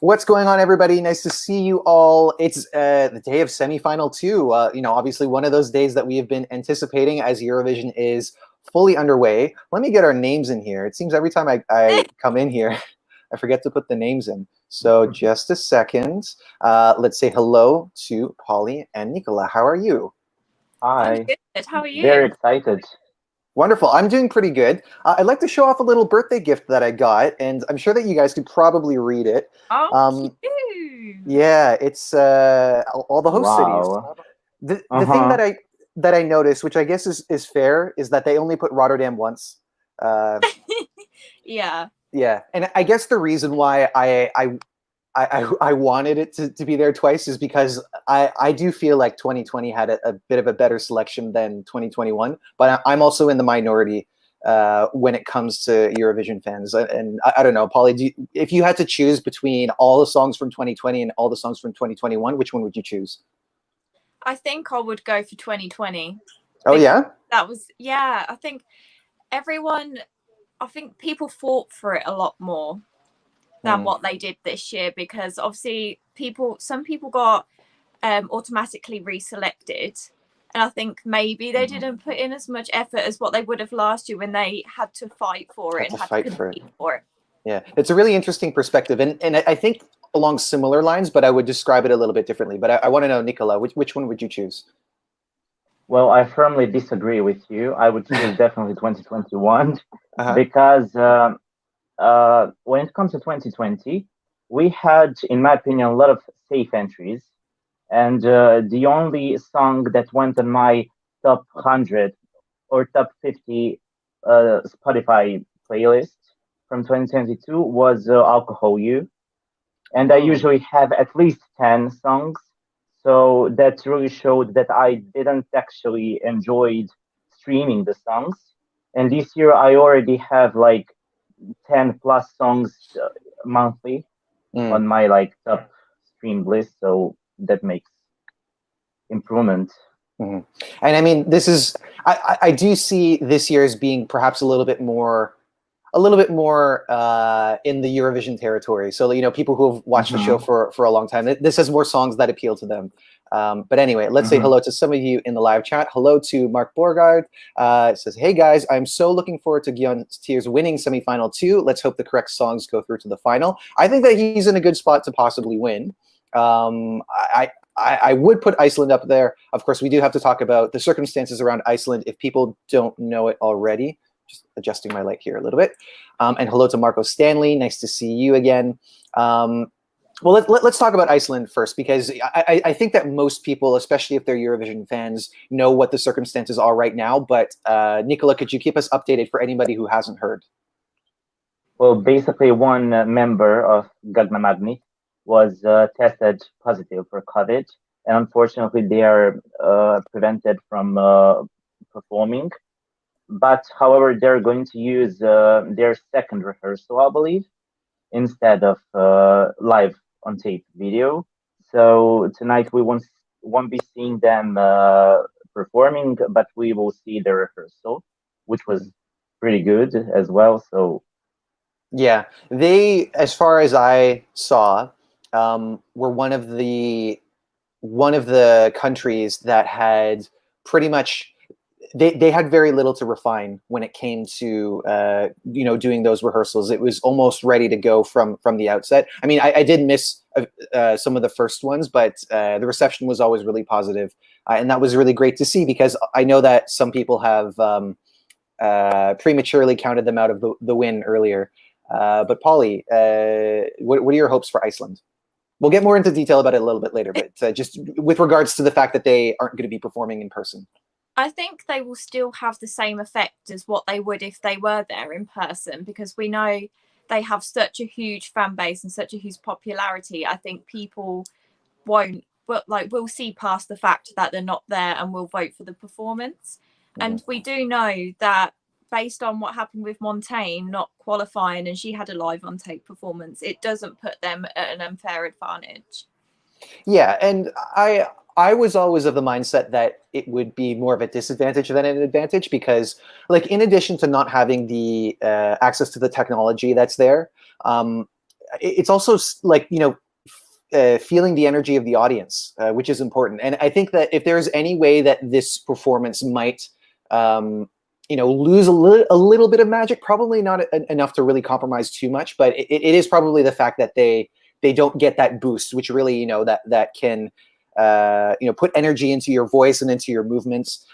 What's going on, everybody? Nice to see you all. It's the day of semifinal two. Obviously one of those days that we have been anticipating as Eurovision is fully underway. Let me get our names in here. It seems every time I come in here, I forget to put the names in. So just a second. Let's say hello to Polly and Nicola. How are you? Hi. I'm good. How are you? Very excited. Wonderful. I'm doing pretty good. I'd like to show off a little birthday gift that I got, and I'm sure that you guys could probably read it. Oh, cute. Yeah, it's all the host cities. Wow. The thing that I noticed, which I guess is fair, is that they only put Rotterdam once. Yeah. Yeah, and I guess the reason why I wanted it to be there twice is because I do feel like 2020 had a bit of a better selection than 2021, but I'm also in the minority when it comes to Eurovision fans. And I don't know, Polly, if you had to choose between all the songs from 2020 and all the songs from 2021, which one would you choose? I think I would go for 2020. Oh, yeah? That was, yeah, I think people fought for it a lot more than what they did this year, because obviously some people got automatically reselected, and I think maybe they didn't put in as much effort as what they would have last year when they had to fight for it and had to compete for it. Yeah, it's a really interesting perspective, and I think along similar lines, but I would describe it a little bit differently. But I want to know, Nicola, which one would you choose? Well, I firmly disagree with you. I would choose definitely 2021 because when it comes to 2020, we had, in my opinion, a lot of safe entries. And the only song that went on my top 100 or top 50 Spotify playlist from 2022 was Alcohol You. And I usually have at least 10 songs. So that really showed that I didn't actually enjoy streaming the songs. And this year I already have like 10 plus songs monthly on my like top streamed list. So that makes improvement. And I mean, this is I do see this year as being perhaps a little bit more in the Eurovision territory. So people who have watched the show for a long time, this has more songs that appeal to them. But anyway, let's say hello to some of you in the live chat. Hello to Mark Borgard. It says, "Hey guys, I'm so looking forward to Guillaume Tears winning semifinal 2. Let's hope the correct songs go through to the final." I think that he's in a good spot to possibly win. I would put Iceland up there. Of course, we do have to talk about the circumstances around Iceland if people don't know it already. Just adjusting my light here a little bit. And hello to Marco Stanley. Nice to see you again. Well, let's talk about Iceland first, because I think that most people, especially if they're Eurovision fans, know what the circumstances are right now. But Nicola, could you keep us updated for anybody who hasn't heard? Well, basically one member of Gagna Magni was tested positive for COVID. And unfortunately, they are prevented from performing. But however, they're going to use their second rehearsal, I believe, instead of live on tape video. So tonight we won't be seeing them performing, but we will see the rehearsal, which was pretty good as well. So yeah, they, as far as I saw, were one of the countries that had pretty much. They had very little to refine when it came to doing those rehearsals. It was almost ready to go from the outset. I mean, I did miss some of the first ones, but the reception was always really positive, and that was really great to see, because I know that some people have prematurely counted them out of the win earlier. But Polly, what are your hopes for Iceland? We'll get more into detail about it a little bit later, but just with regards to the fact that they aren't going to be performing in person. I think they will still have the same effect as what they would if they were there in person, because we know they have such a huge fan base and such a huge popularity. I think people we'll see past the fact that they're not there and will vote for the performance. And we do know that based on what happened with Montaigne not qualifying, and she had a live on tape performance, it doesn't put them at an unfair advantage. Yeah, and I was always of the mindset that it would be more of a disadvantage than an advantage, because, like, in addition to not having the access to the technology that's there, it's also like, feeling the energy of the audience, which is important. And I think that if there's any way that this performance might, lose a little bit of magic, probably not enough to really compromise too much, but it is probably the fact that they don't get that boost, which really, that can, put energy into your voice and into your movements.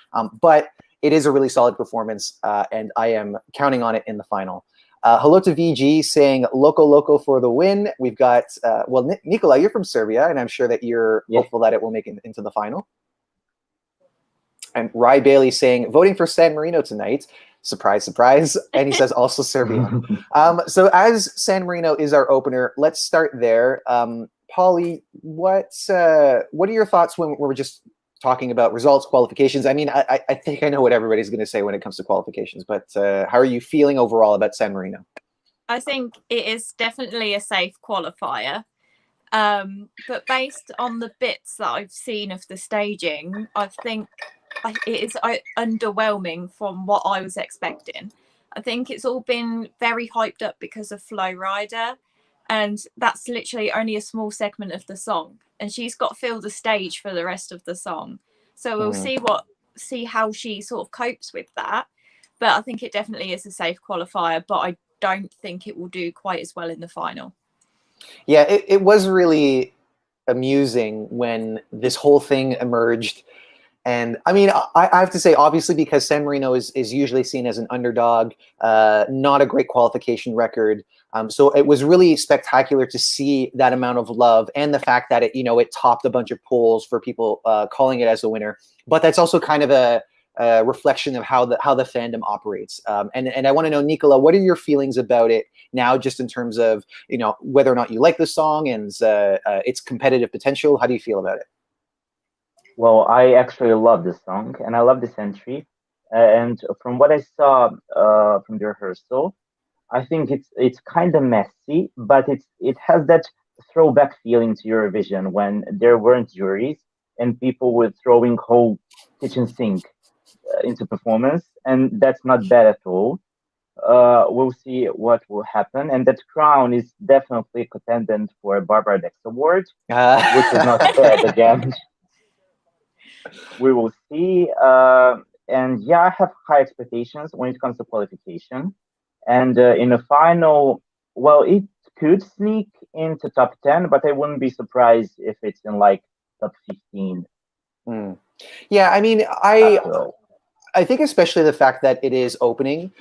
But it is a really solid performance, and I am counting on it in the final. Hello to VG saying "Loco Loco" for the win. We've got Nicola, you're from Serbia, and I'm sure that you're hopeful that it will make it into the final. And Rye Bailey saying voting for San Marino tonight. Surprise, surprise. And he says also Serbia. So as San Marino is our opener, let's start there. Polly, what are your thoughts when we're just talking about results, qualifications? I mean, I think I know what everybody's going to say when it comes to qualifications, but how are you feeling overall about San Marino? I think it is definitely a safe qualifier. But based on the bits that I've seen of the staging, I think it is underwhelming from what I was expecting. I think it's all been very hyped up because of Flo Rida, and that's literally only a small segment of the song, and she's got to fill the stage for the rest of the song. So we'll see how she sort of copes with that. But I think it definitely is a safe qualifier, but I don't think it will do quite as well in the final. Yeah, it was really amusing when this whole thing emerged. And I mean, I have to say, obviously, because San Marino is usually seen as an underdog, not a great qualification record. So it was really spectacular to see that amount of love, and the fact that it topped a bunch of polls for people calling it as a winner. But that's also kind of a reflection of how the fandom operates. And I want to know, Nicola, what are your feelings about it now, just in terms of whether or not you like the song and its competitive potential? How do you feel about it? Well, I actually love this song, and I love this entry. And from what I saw from the rehearsal, I think it's kind of messy, but it has that throwback feeling to Eurovision when there weren't juries and people were throwing whole kitchen sink into performance, and that's not bad at all. We'll see what will happen, and that crown is definitely a contendant for a Barbara Dex award, which is not bad again. We will see. And yeah, I have high expectations when it comes to qualification. And in the final, well, it could sneak into top 10, but I wouldn't be surprised if it's in like top 15. Yeah, I mean, I think especially the fact that it is opening,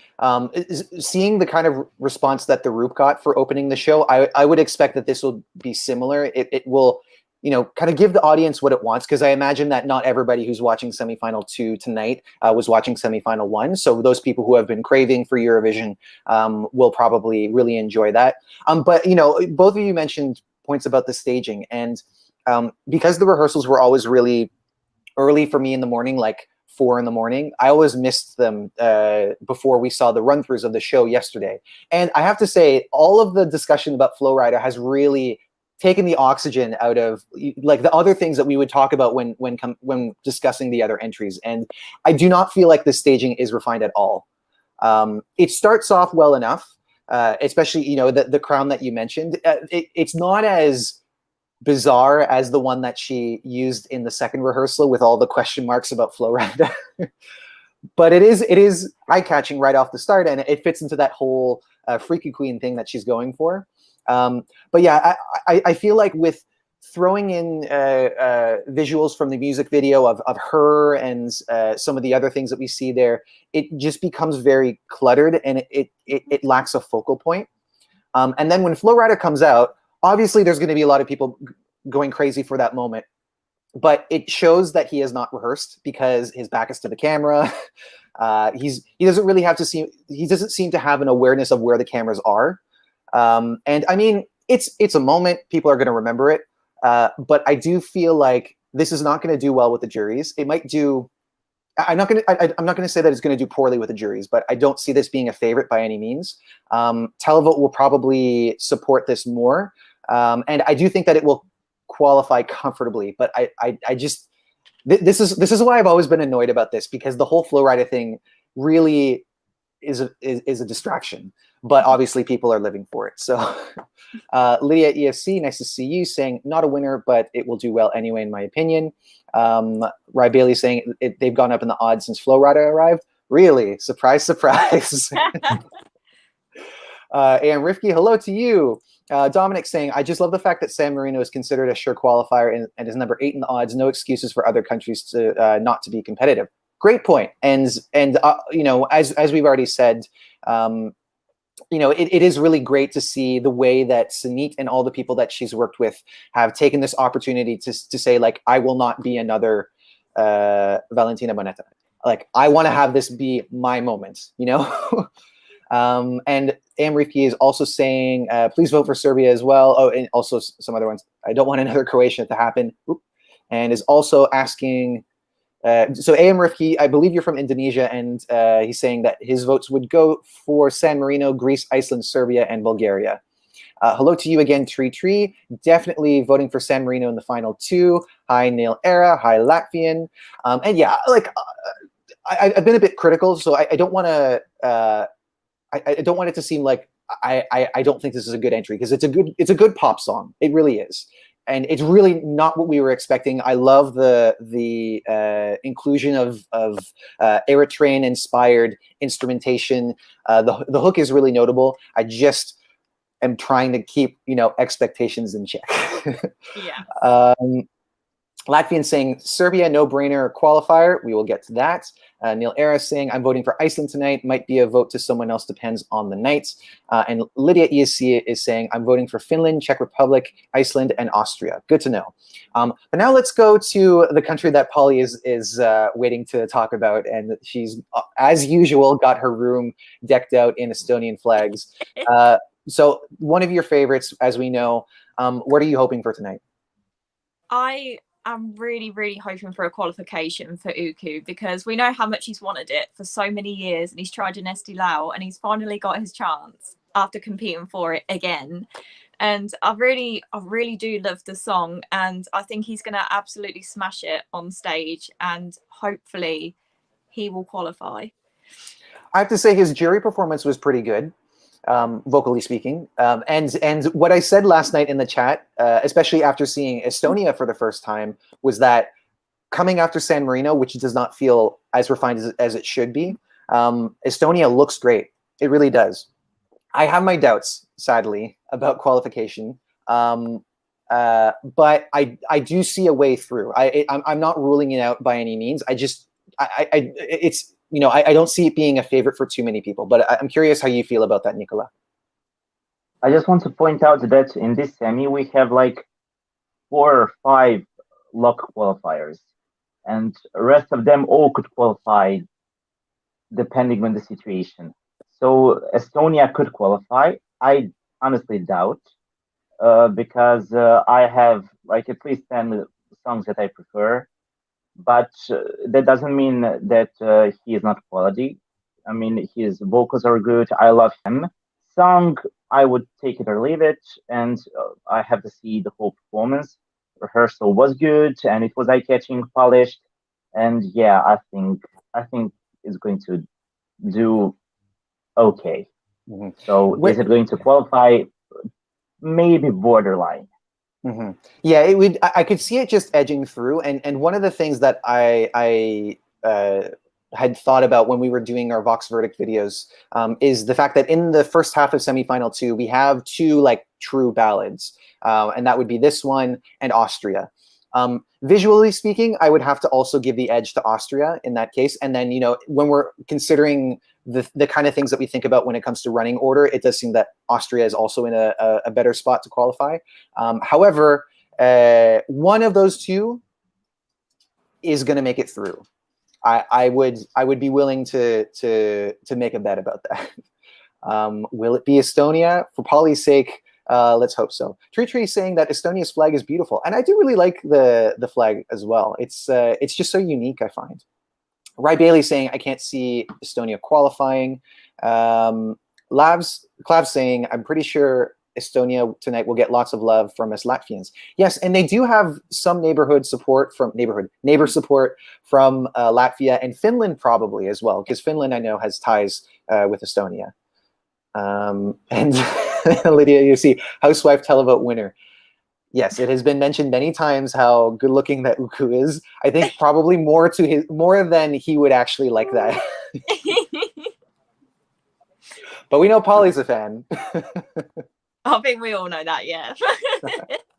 seeing the kind of response that the Roop got for opening the show, I would expect that this will be similar. It will, kind of give the audience what it wants, because I imagine that not everybody who's watching semifinal 2 tonight was watching semifinal 1. So those people who have been craving for Eurovision will probably really enjoy that. But both of you mentioned points about the staging, and because the rehearsals were always really early for me in the morning, like 4 in the morning, I always missed them before we saw the run-throughs of the show yesterday. And I have to say, all of the discussion about Flo Rida has really taken the oxygen out of like the other things that we would talk about when discussing the other entries. And I do not feel like the staging is refined at all. It starts off well enough, especially the crown that you mentioned. It's not as bizarre as the one that she used in the second rehearsal with all the question marks about Flo Rida. But it is eye-catching right off the start, and it fits into that whole freaky queen thing that she's going for. But yeah, I feel like with throwing in visuals from the music video of her and some of the other things that we see there, it just becomes very cluttered, and it lacks a focal point. And then when Flo Rida comes out, obviously there's going to be a lot of people going crazy for that moment, but it shows that he has not rehearsed because his back is to the camera. He doesn't really have to see. He doesn't seem to have an awareness of where the cameras are. And I mean, it's a moment, people are going to remember it. But I do feel like this is not going to do well with the juries. It might do. I'm not going to say that it's going to do poorly with the juries, but I don't see this being a favorite by any means. Televote will probably support this more. And I do think that it will qualify comfortably, but I just, this is why I've always been annoyed about this, because the whole Flo Rida thing really is a distraction. But obviously, people are living for it. So, Lydia EFC, nice to see you, saying not a winner, but it will do well anyway, in my opinion. Rye Bailey saying they've gone up in the odds since Flo Rida arrived. Really? Surprise, surprise. And Rifki, hello to you. Dominic saying, I just love the fact that San Marino is considered a sure qualifier and is number 8 in the odds. No excuses for other countries to not to be competitive. Great point. And you know, as we've already said, you know, it is really great to see the way that Sanit and all the people that she's worked with have taken this opportunity to say, like, I will not be another Valentina Monetta. Like, I want to have this be my moment, you know? And Amriki is also saying, please vote for Serbia as well. Oh, and also some other ones. I don't want another Croatia to happen. Oop. And is also asking, so AM Rifki, I believe you're from Indonesia, and he's saying that his votes would go for San Marino, Greece, Iceland, Serbia, and Bulgaria. Hello to you again, Tree. Definitely voting for San Marino in the final 2. Hi, Neil Era. Hi, Latvian. And yeah, like I've been a bit critical, so I don't want to. I don't want it to seem like I don't think this is a good entry, because it's a good pop song. It really is. And it's really not what we were expecting. I love the inclusion of Eritrean-inspired instrumentation. The hook is really notable. I just am trying to keep, you know, expectations in check. Yeah. Latvian saying Serbia, no-brainer qualifier. We will get to that. Neil Era saying I'm voting for Iceland tonight. Might be a vote to someone else, depends on the night. And Lydia ESC is saying I'm voting for Finland, Czech Republic, Iceland, and Austria. Good to know. But now let's go to the country that Polly is waiting to talk about, and she's, as usual, got her room decked out in Estonian flags. So one of your favorites, as we know. What are you hoping for tonight? I'm really, really hoping for a qualification for Uku, because we know how much he's wanted it for so many years, and he's tried an Esti Lau, and he's finally got his chance after competing for it again. And I really do love the song, and I think he's going to absolutely smash it on stage, and hopefully he will qualify. I have to say his jury performance was pretty good. Vocally speaking, and what I said last night in the chat, especially after seeing Estonia for the first time, was that coming after San Marino, which does not feel as refined as it should be, Estonia looks great. It really does. I have my doubts, sadly, about qualification, but I do see a way through. I'm not ruling it out by any means. It's, you know, I don't see it being a favorite for too many people, but I'm curious how you feel about that, Nicola. I just want to point out that in this semi, we have like 4 or 5 lock qualifiers, and the rest of them all could qualify depending on the situation. So Estonia could qualify. I honestly doubt, because I have like at least 10 songs that I prefer. But that doesn't mean that he is not quality. I mean, his vocals are good. I love him. Song, I would take it or leave it, and I have to see the whole performance. Rehearsal was good, and it was eye-catching, polished, and yeah, I think it's going to do okay. Mm-hmm. So, is it going to qualify? Maybe borderline. Mm-hmm. Yeah, it would. I could see it just edging through, and one of the things that I had thought about when we were doing our Vox Verdict videos is the fact that in the first half of semifinal 2, we have 2 like true ballads, and that would be this one and Austria. Visually speaking, I would have to also give the edge to Austria in that case. And then, you know, when we're considering the kind of things that we think about when it comes to running order, it does seem that Austria is also in a better spot to qualify. However, one of those 2 is going to make it through. I would be willing to make a bet about that. Will it be Estonia? For Polly's sake, let's hope so. Tree saying that Estonia's flag is beautiful, and I do really like the flag as well. It's just so unique, I find. Rye Bailey saying I can't see Estonia qualifying. Clavs saying I'm pretty sure Estonia tonight will get lots of love from us Latvians. Yes, and they do have some neighbor support from Latvia and Finland probably as well, because Finland I know has ties with Estonia. And Lydia, you see, housewife televote winner. Yes, it has been mentioned many times how good looking that Uku is. I think probably more than he would actually like that. But we know Polly's a fan. I think we all know that, yeah.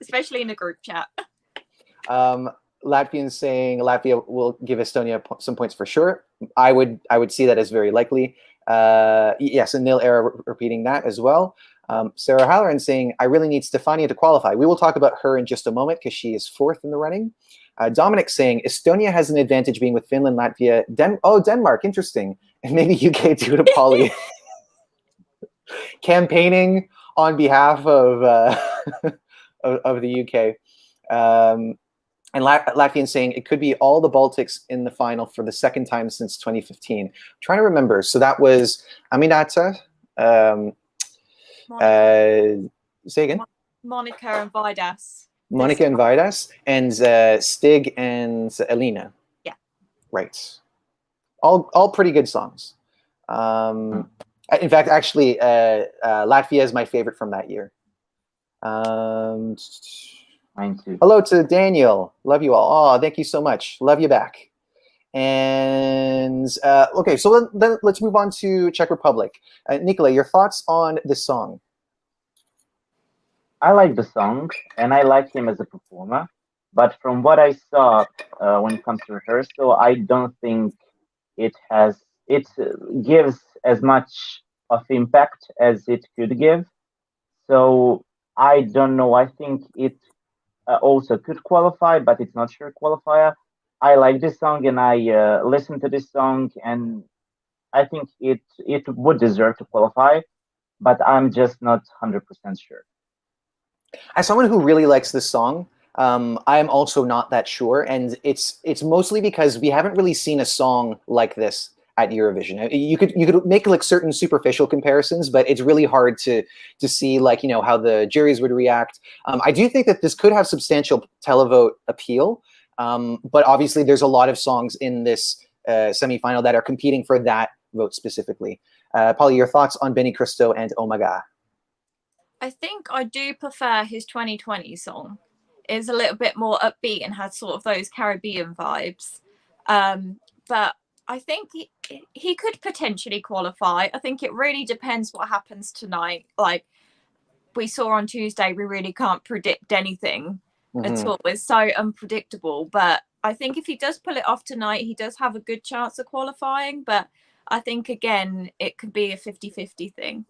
Especially in a group chat. Latvians saying Latvia will give Estonia some points for sure. I would see that as very likely. Yes, and Nil Era repeating that as well. Sarah Halloran saying, I really need Stefania to qualify. We will talk about her in just a moment because she is 4th in the running. Dominic saying, Estonia has an advantage being with Finland, Latvia, Denmark, interesting. And maybe UK due to Polly. Campaigning on behalf of of the UK. And Latvian saying it could be all the Baltics in the final for the 2nd time since 2015. I'm trying to remember. So that was Aminata. Say again. Monica and Vidas. Monica and Vidas, and Stig and Elena. Yeah. Right. All pretty good songs. In fact, actually, Latvia is my favorite from that year. Mine too. Hello to Daniel. Love you all. Oh, thank you so much. Love you back. And okay, so then let's move on to Czech Republic. Nicola, your thoughts on this song? I like the song, and I like him as a performer. But from what I saw when it comes to rehearsal, I don't think it gives as much of impact as it could give. So I don't know. I think it also could qualify, but it's not sure qualifier. I like this song, and I listen to this song, and I think it would deserve to qualify, but I'm just not 100% sure. As someone who really likes this song, I'm also not that sure, and it's mostly because we haven't really seen a song like this at Eurovision. You could make like certain superficial comparisons, but it's really hard to see like, you know, how the juries would react. I do think that this could have substantial televote appeal, but obviously there's a lot of songs in this semifinal that are competing for that vote specifically. Polly, your thoughts on Benny Cristo and Oh My God? I think I do prefer his 2020 song. It's a little bit more upbeat and has sort of those Caribbean vibes. But I think he could potentially qualify. I think it really depends what happens tonight. Like we saw on Tuesday, we really can't predict anything at all. It's so unpredictable. But I think if he does pull it off tonight, he does have a good chance of qualifying. But I think, again, it could be a 50-50 thing.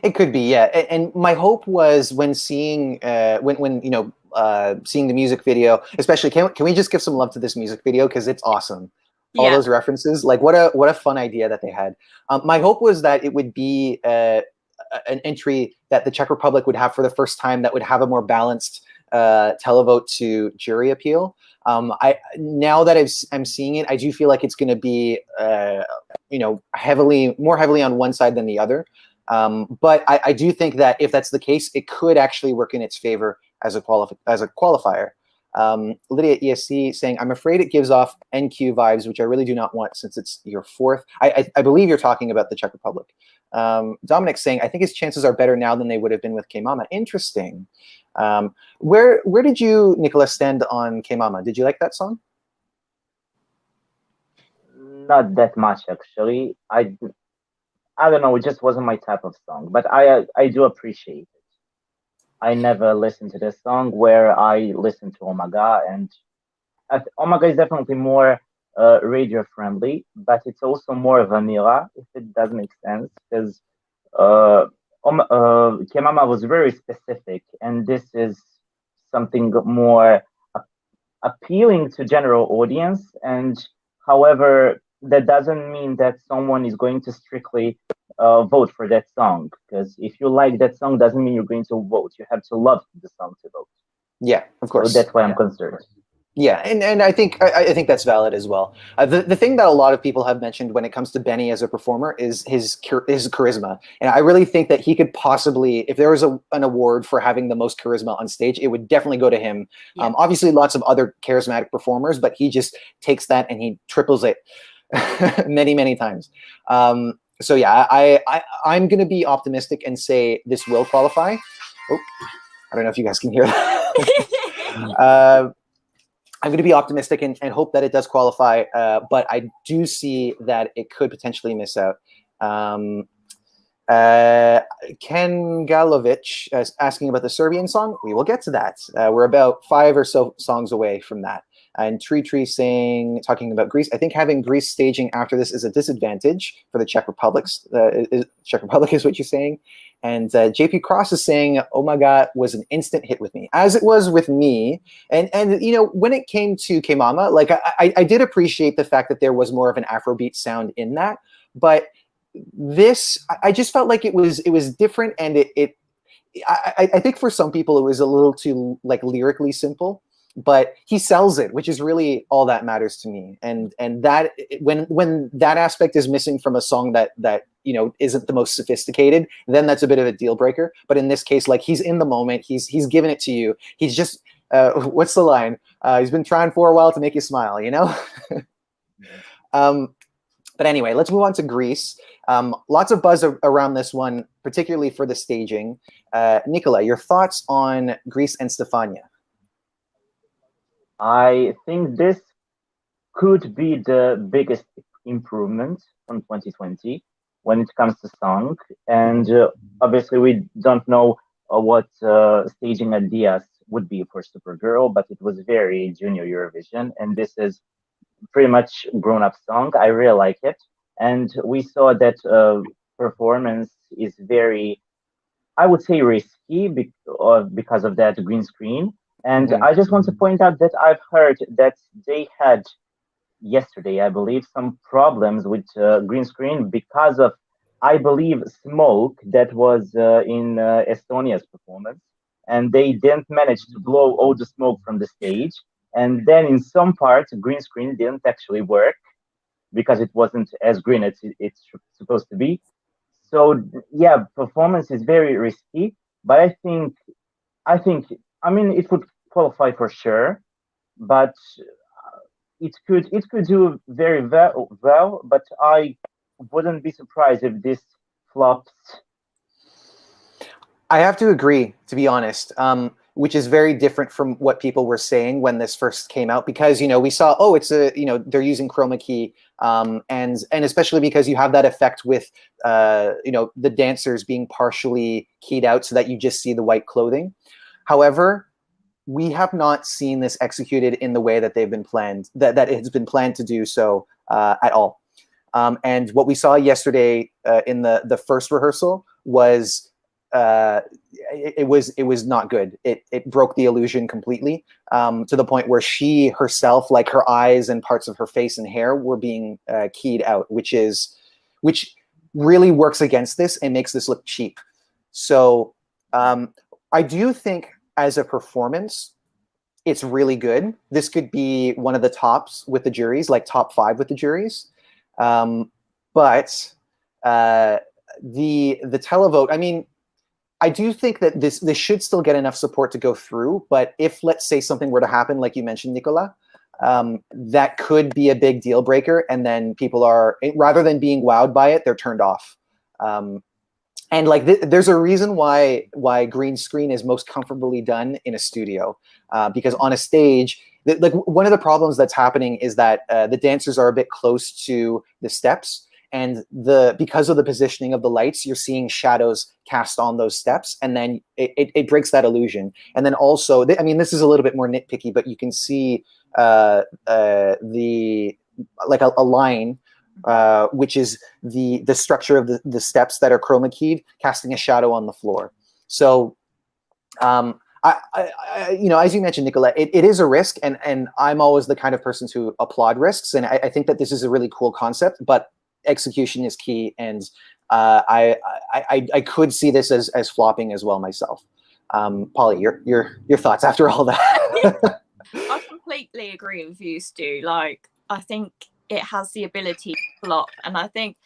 It could be, yeah. And my hope was when seeing when seeing the music video, especially can we just give some love to this music video because it's awesome. All those references, like what a fun idea that they had. My hope was that it would be an entry that the Czech Republic would have for the first time that would have a more balanced televote to jury appeal. Now that I'm seeing it, I do feel like it's going to be more heavily on one side than the other. But I do think that if that's the case, it could actually work in its favor as a qualifier. Lydia ESC saying, I'm afraid it gives off NQ vibes, which I really do not want since it's your 4th. I believe you're talking about the Czech Republic. Dominic saying, I think his chances are better now than they would have been with K Mama. Interesting. Where did you, Nicholas, stand on K Mama? Did you like that song? Not that much, actually. I don't know, it just wasn't my type of song, but I do appreciate it. I never listened to this song where I listened to Omaga, and Omaga is definitely more radio friendly, but it's also more vanilla, if it does make sense, because Kemama was very specific, and this is something more appealing to general audience. And however, that doesn't mean that someone is going to strictly vote for that song, because if you like that song, doesn't mean you're going to vote. You have to love the song to vote. Yeah, of course. So that's why I'm concerned. Yeah, and I think that's valid as well. The thing that a lot of people have mentioned when it comes to Benny as a performer is his charisma, and I really think that he could possibly, if there was an award for having the most charisma on stage, it would definitely go to him. Yeah. Obviously, lots of other charismatic performers, but he just takes that and he triples it many times. So yeah, I'm going to be optimistic and say this will qualify. Oh, I don't know if you guys can hear that. I'm going to be optimistic and hope that it does qualify, but I do see that it could potentially miss out. Ken Galovic is asking about the Serbian song. We will get to that. We're about 5 or so songs away from that. And Tree talking about Greece. I think having Greece staging after this is a disadvantage for the Czech Republic. Czech Republic is what you're saying. And JP Cross is saying, "Oh my God," was an instant hit with me, as it was with me. And you know, when it came to Kemama, like I did appreciate the fact that there was more of an Afrobeat sound in that, but this, I just felt like it was different, and I think for some people it was a little too like lyrically simple, but he sells it, which is really all that matters to me. And that when that aspect is missing from a song that you know isn't the most sophisticated, then that's a bit of a deal breaker. But in this case, like, he's in the moment, he's giving it to you. He's just what's the line? He's been trying for a while to make you smile, you know. But anyway, let's move on to Greece. Lots of buzz around this one, particularly for the staging. Nicola, your thoughts on Greece and Stefania? I think this could be the biggest improvement from 2020 when it comes to song. And obviously, we don't know what staging ideas would be for Supergirl, but it was very Junior Eurovision, and this is pretty much grown-up song. I really like it, and we saw that performance is very, I would say, risky because of that green screen. And I just want to point out that I've heard that they had yesterday, I believe, some problems with green screen because of, I believe, smoke that was in Estonia's performance, and they didn't manage to blow all the smoke from the stage. And then in some parts, green screen didn't actually work because it wasn't as green as it's supposed to be. So yeah, performance is very risky, but I mean, it would qualify for sure, but it could do very well, but I wouldn't be surprised if this flops. I have to agree, to be honest, which is very different from what people were saying when this first came out, because, you know, we saw, oh, it's a, you know, they're using chroma key, and especially because you have that effect with, you know, the dancers being partially keyed out so that you just see the white clothing. However, we have not seen this executed in the way that they've been planned, that it's been planned to do so at all. And what we saw yesterday in the first rehearsal was it was not good. It broke the illusion completely, to the point where she herself, like her eyes and parts of her face and hair, were being keyed out, which really works against this and makes this look cheap. So I do think as a performance, it's really good. This could be one of the tops with the juries, like top 5 with the juries. But the televote, I mean, I do think that this should still get enough support to go through. But if, let's say, something were to happen, like you mentioned, Nicola, that could be a big deal breaker. And then people are, rather than being wowed by it, they're turned off. And like there's a reason why green screen is most comfortably done in a studio, because on a stage, like one of the problems that's happening is that the dancers are a bit close to the steps, and because of the positioning of the lights, you're seeing shadows cast on those steps, and then it breaks that illusion. And then also, I mean, this is a little bit more nitpicky, but you can see a line. Which is the structure of the steps that are chroma keyed, casting a shadow on the floor. So, I you know, as you mentioned, Nicola, it is a risk, and I'm always the kind of person to applaud risks, and I think that this is a really cool concept, but execution is key, and I could see this as flopping as well myself. Polly, your thoughts after all that? I completely completely agree with you, Stu. Like, I think it has the ability to flop, and I think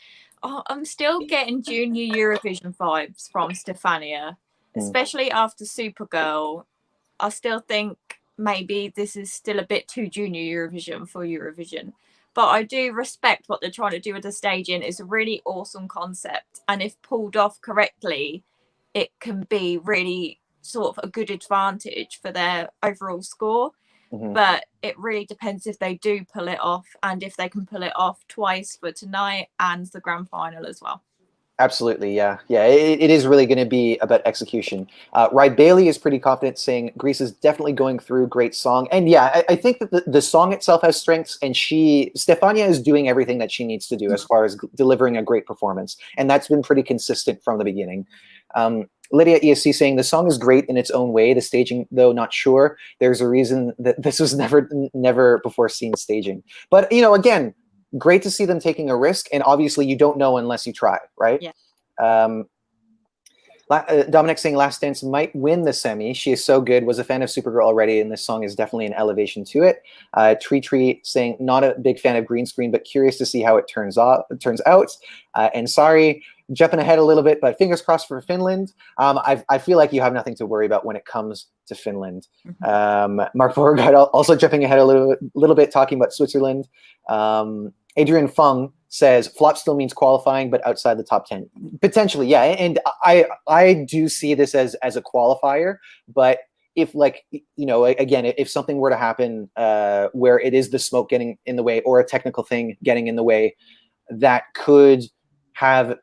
I'm still getting Junior Eurovision vibes from Stefania, especially after Supergirl. I still think maybe this is still a bit too Junior Eurovision for Eurovision. But I do respect what they're trying to do with the staging. It's a really awesome concept. And if pulled off correctly, it can be really sort of a good advantage for their overall score. But it really depends if they do pull it off, and if they can pull it off twice for tonight and the grand final as well. Absolutely, yeah. It is really going to be about execution. Rye Bailey is pretty confident, saying Greece is definitely going through. Great song, and yeah, I think that the song itself has strengths, and Stefania is doing everything that she needs to do as far as delivering a great performance, and that's been pretty consistent from the beginning. Lydia ESC saying the song is great in its own way. The staging, though, not sure. There's a reason that this was never before seen staging. But again, great to see them taking a risk, and obviously you don't know unless you try, right? Yeah. Dominic saying Last Dance might win the semi. She is so good. Was a fan of Supergirl already, and this song is definitely an elevation to it. Tree saying not a big fan of green screen, but curious to see how it turns out. And sorry, jumping ahead a little bit, but fingers crossed for Finland. I feel like you have nothing to worry about when it comes to Finland. Mark Beauregard also jumping ahead a little bit, talking about Switzerland. Adrian Fung says flop still means qualifying, but outside the top 10. Potentially, yeah. And I do see this as a qualifier, but if again, if something were to happen where it is the smoke getting in the way or a technical thing getting in the way, that could have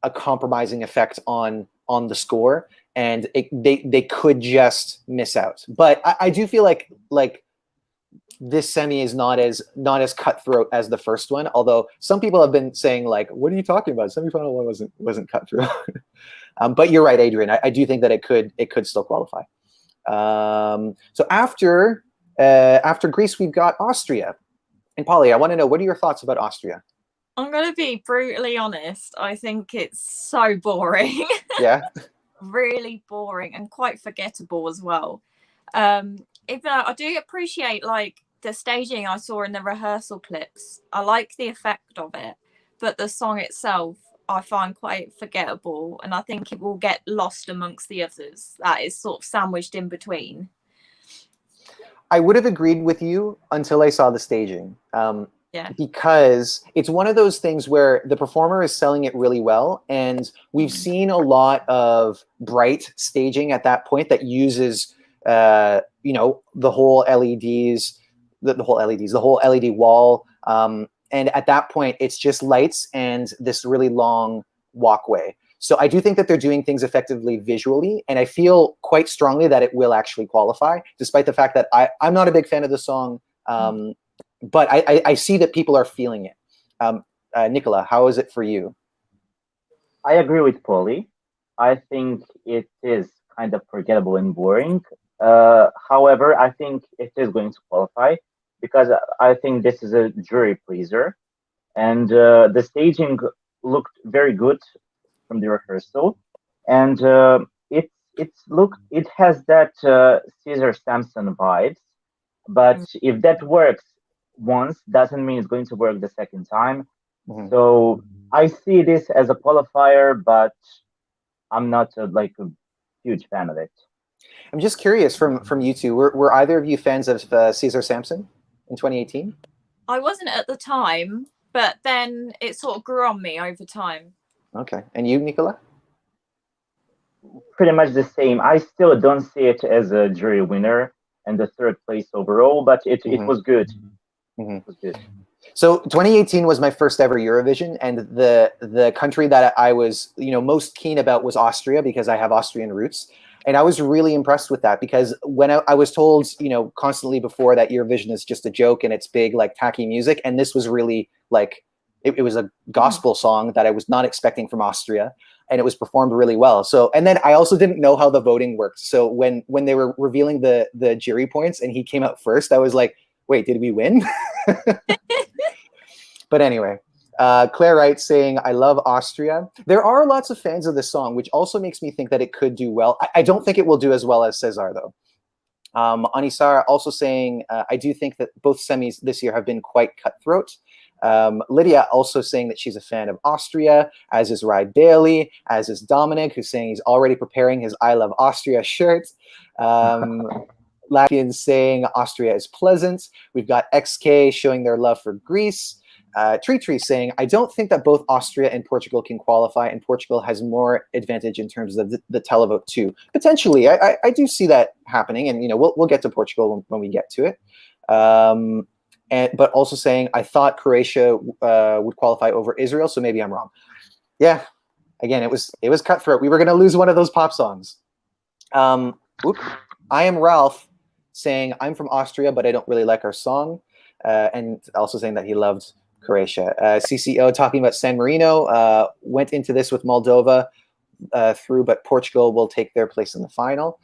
a compromising effect on the score, and they could just miss out. But I do feel like this semi is not as cutthroat as the first one, although some people have been saying like, what are you talking about? Semifinal one wasn't cutthroat. But you're right, Adrian. I do think that it could still qualify. So after Greece, we've got Austria. And Polly, I want to know, what are your thoughts about Austria? I'm going to be brutally honest. I think it's so boring. Yeah. Really boring and quite forgettable as well. Even though I do appreciate like the staging I saw in the rehearsal clips. I like the effect of it, but the song itself I find quite forgettable, and I think it will get lost amongst the others that is sort of sandwiched in between. I would have agreed with you until I saw the staging. Yeah. Because it's one of those things where the performer is selling it really well, and we've seen a lot of bright staging at that point that uses the whole LEDs, the whole LED wall, and at that point it's just lights and this really long walkway. So I do think that they're doing things effectively visually, and I feel quite strongly that it will actually qualify, despite the fact that I'm not a big fan of the song. But I see that people are feeling it. Nicola, how is it for you? I agree with Polly. I think it is kind of forgettable and boring. However, I think it is going to qualify because I think this is a jury pleaser. And the staging looked very good from the rehearsal. And it has that Caesar Sampson vibes. But if that works once, doesn't mean it's going to work the second time. So I see this as a qualifier, but I'm not a huge fan of it. I'm just curious from you two, were either of you fans of Caesar Sampson in 2018? I wasn't at the time, but then it sort of grew on me over time. Okay, and you, Nicola? Pretty much the same. I still don't see it as a jury winner and the third place overall, but it was good. It was good. So 2018 was my first ever Eurovision, and the country that I was most keen about was Austria, because I have Austrian roots, and I was really impressed with that, because when I was told constantly before that Eurovision is just a joke and it's big tacky music, and this was really it was a gospel song that I was not expecting from Austria, and it was performed really well. So, and then I also didn't know how the voting worked. So when they were revealing the jury points and he came out first, I was like, wait, did we win? But anyway, Claire writes saying, I love Austria. There are lots of fans of this song, which also makes me think that it could do well. I don't think it will do as well as Cesar, though. Anisar also saying, I do think that both semis this year have been quite cutthroat. Lydia also saying that she's a fan of Austria, as is Rai Bailey, as is Dominic, who's saying he's already preparing his I Love Austria shirt. Latvians saying Austria is pleasant. We've got XK showing their love for Greece. Tree saying, I don't think that both Austria and Portugal can qualify, and Portugal has more advantage in terms of the televote too. Potentially, I do see that happening, and we'll get to Portugal when we get to it. But also saying, I thought Croatia would qualify over Israel, so maybe I'm wrong. Yeah, again, it was cutthroat. We were going to lose one of those pop songs. I Am Ralph saying, I'm from Austria, but I don't really like our song, and also saying that he loved Croatia. CCO talking about San Marino, went into this with Moldova through, but Portugal will take their place in the final.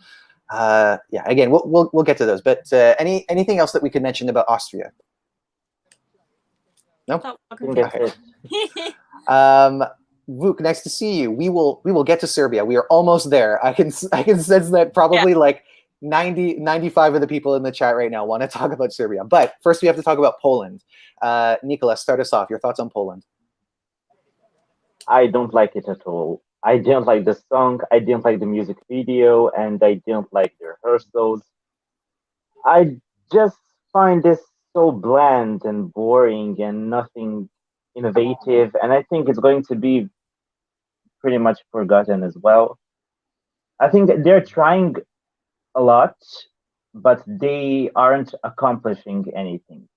Yeah, again, we'll get to those. But anything else that we could mention about Austria? No. Okay. Vuk, nice to see you. We will get to Serbia. We are almost there. I can sense that probably like 95 of the people in the chat right now want to talk about Serbia. But first we have to talk about Poland. Nicholas, start us off. Your thoughts on Poland? I don't like it at all. I didn't like the song. I didn't like the music video, and I didn't like the rehearsals. I just find this so bland and boring and nothing innovative, and I think it's going to be pretty much forgotten as well. I think they're trying a lot, but they aren't accomplishing anything.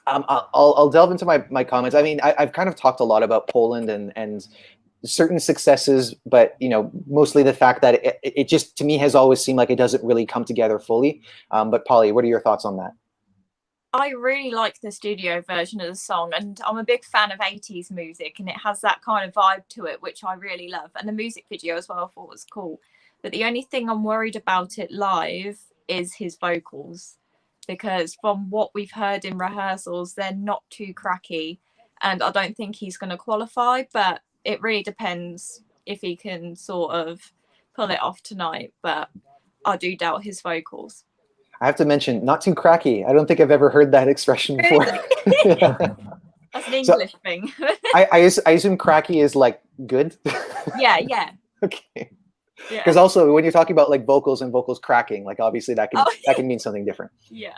I'll delve into my comments. I mean, I've kind of talked a lot about Poland and certain successes, but mostly the fact that it just, to me, has always seemed like it doesn't really come together fully. But Polly, what are your thoughts on that? I really like the studio version of the song, and I'm a big fan of 80s music, and it has that kind of vibe to it, which I really love. And the music video as well, I thought was cool. But the only thing I'm worried about it live is his vocals, because from what we've heard in rehearsals, they're not too cracky, and I don't think he's going to qualify, but it really depends if he can sort of pull it off tonight. But I do doubt his vocals. I have to mention, not too cracky. I don't think I've ever heard that expression before. That's an English thing. I assume cracky is like good? Yeah. Okay. Because also when you're talking about like vocals and vocals cracking, like obviously that can mean something different. Yeah.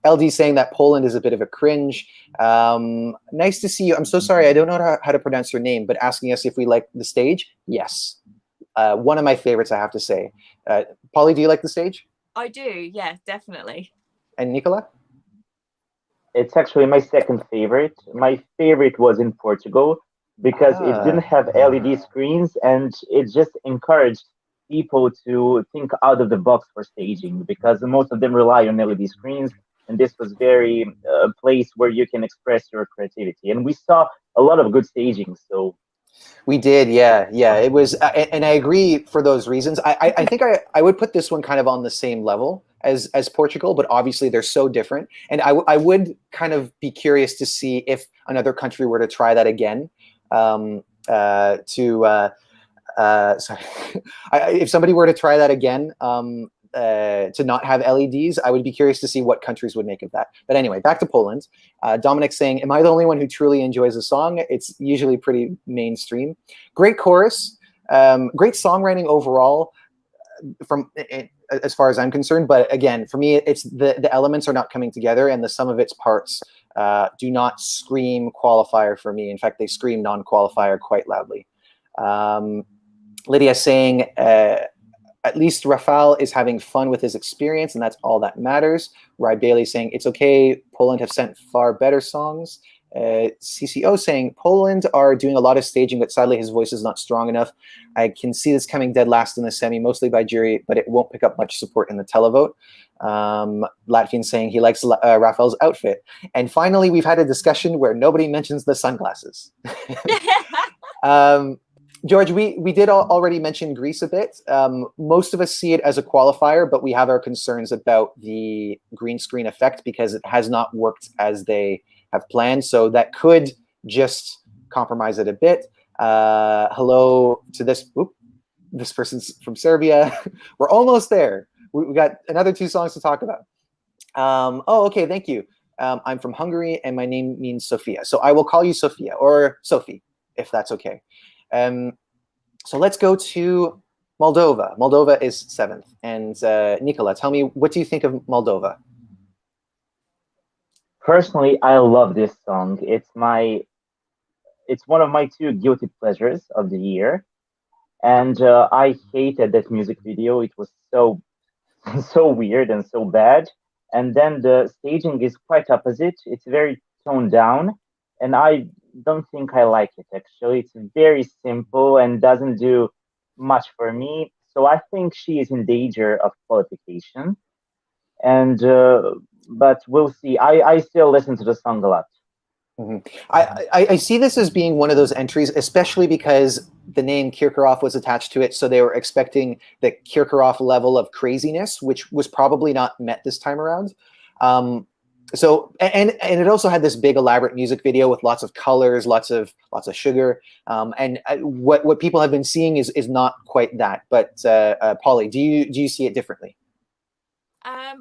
LD saying that Poland is a bit of a cringe. Nice to see you. I'm so sorry, I don't know how to pronounce your name, but asking us if we like the stage. Yes. One of my favorites, I have to say. Polly, do you like the stage? I do, yeah, definitely. And Nicola? It's actually my second favorite. My favorite was in Portugal because it didn't have LED screens, and it just encouraged people to think out of the box for staging, because most of them rely on LED screens, and this was very a place where you can express your creativity. And we saw a lot of good staging, so. We did, yeah. It was, and I agree for those reasons. I think I would put this one kind of on the same level as Portugal, but obviously they're so different. And I would kind of be curious to see if another country were to try that again. If somebody were to try that again, to not have LEDs, I would be curious to see what countries would make of that. But anyway, back to Poland. Dominic saying, am I the only one who truly enjoys a song? It's usually pretty mainstream. Great chorus, great songwriting overall, as far as I'm concerned. But again, for me, it's the elements are not coming together, and the sum of its parts do not scream qualifier for me. In fact, they scream non-qualifier quite loudly. Lydia saying, at least Rafal is having fun with his experience, and that's all that matters. Rai Bailey saying, it's okay, Poland have sent far better songs. CCO saying, Poland are doing a lot of staging, but sadly his voice is not strong enough. I can see this coming dead last in the semi, mostly by jury, but it won't pick up much support in the televote. Latvian saying he likes Rafal's outfit. And finally, we've had a discussion where nobody mentions the sunglasses. George, we did already mention Greece a bit. Most of us see it as a qualifier, but we have our concerns about the green screen effect because it has not worked as they have planned. So that could just compromise it a bit. Hello to this person's from Serbia. We're almost there. we got another 2 songs to talk about. Oh, okay, thank you. I'm from Hungary, and my name means Sophia. So I will call you Sophia, or Sophie, if that's okay. So let's go to Moldova. Moldova is 7th. And Nicola, tell me, what do you think of Moldova? Personally, I love this song. It's one of my 2 guilty pleasures of the year. And I hated that music video. It was so so weird and so bad. And then the staging is quite opposite. It's very toned down, and I don't think I like it actually. It's very simple and doesn't do much for me. So I think she is in danger of qualification. And but we'll see. I still listen to the song a lot. Mm-hmm. I see this as being one of those entries, especially because the name Kirkorov was attached to it, so they were expecting the Kirkorov level of craziness, which was probably not met this time around. So and it also had this big elaborate music video with lots of colors, lots of sugar, and what people have been seeing is not quite that. But Polly, do you see it differently?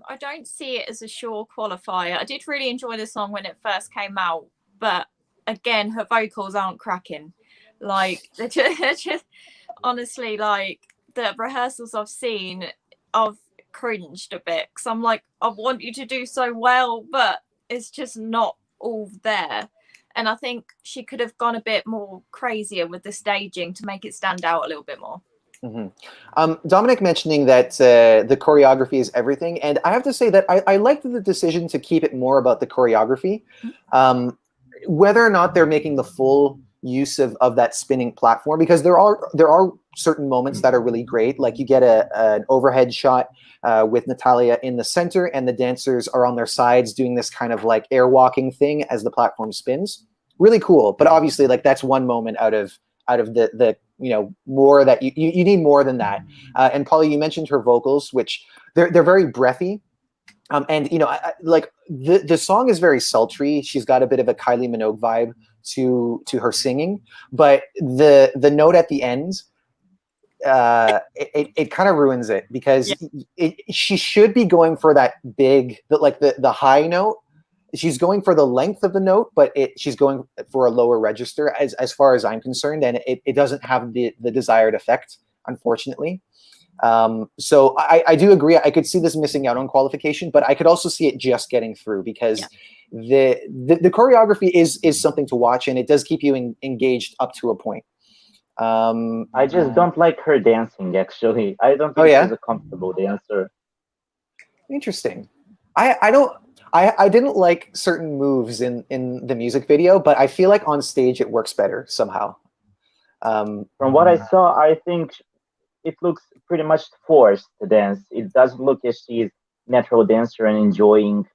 I don't see it as a sure qualifier. I did really enjoy the song when it first came out, but again, her vocals aren't cracking. Like they're just honestly, like the rehearsals I've seen, I've cringed a bit because I'm like, I want you to do so well, but it's just not all there. And I think she could have gone a bit more crazier with the staging to make it stand out a little bit more. Mm-hmm. Dominic mentioning that the choreography is everything, and I have to say that I liked the decision to keep it more about the choreography. Whether or not they're making the full use of that spinning platform, because there are certain moments that are really great, like you get an overhead shot with Natalia in the center, and the dancers are on their sides doing this kind of like airwalking thing as the platform spins. Really cool, but obviously, like that's one moment out of the more that you need more than that. And Polly, you mentioned her vocals, which they're very breathy. And like the song is very sultry. She's got a bit of a Kylie Minogue vibe to her singing, but the note at the end, it kind of ruins it, because she should be going for that big, the high note. She's going for the length of the note, but she's going for a lower register as far as I'm concerned, and it doesn't have the desired effect, unfortunately. So I do agree. I could see this missing out on qualification, but I could also see it just getting through, because the choreography is something to watch, and it does keep you engaged up to a point. I just don't like her dancing, actually. I don't think she's a comfortable dancer. Interesting. I didn't like certain moves in the music video, but I feel like on stage it works better somehow. From what I saw, I think it looks pretty much forced to dance. It doesn't look as she's natural dancer and enjoying.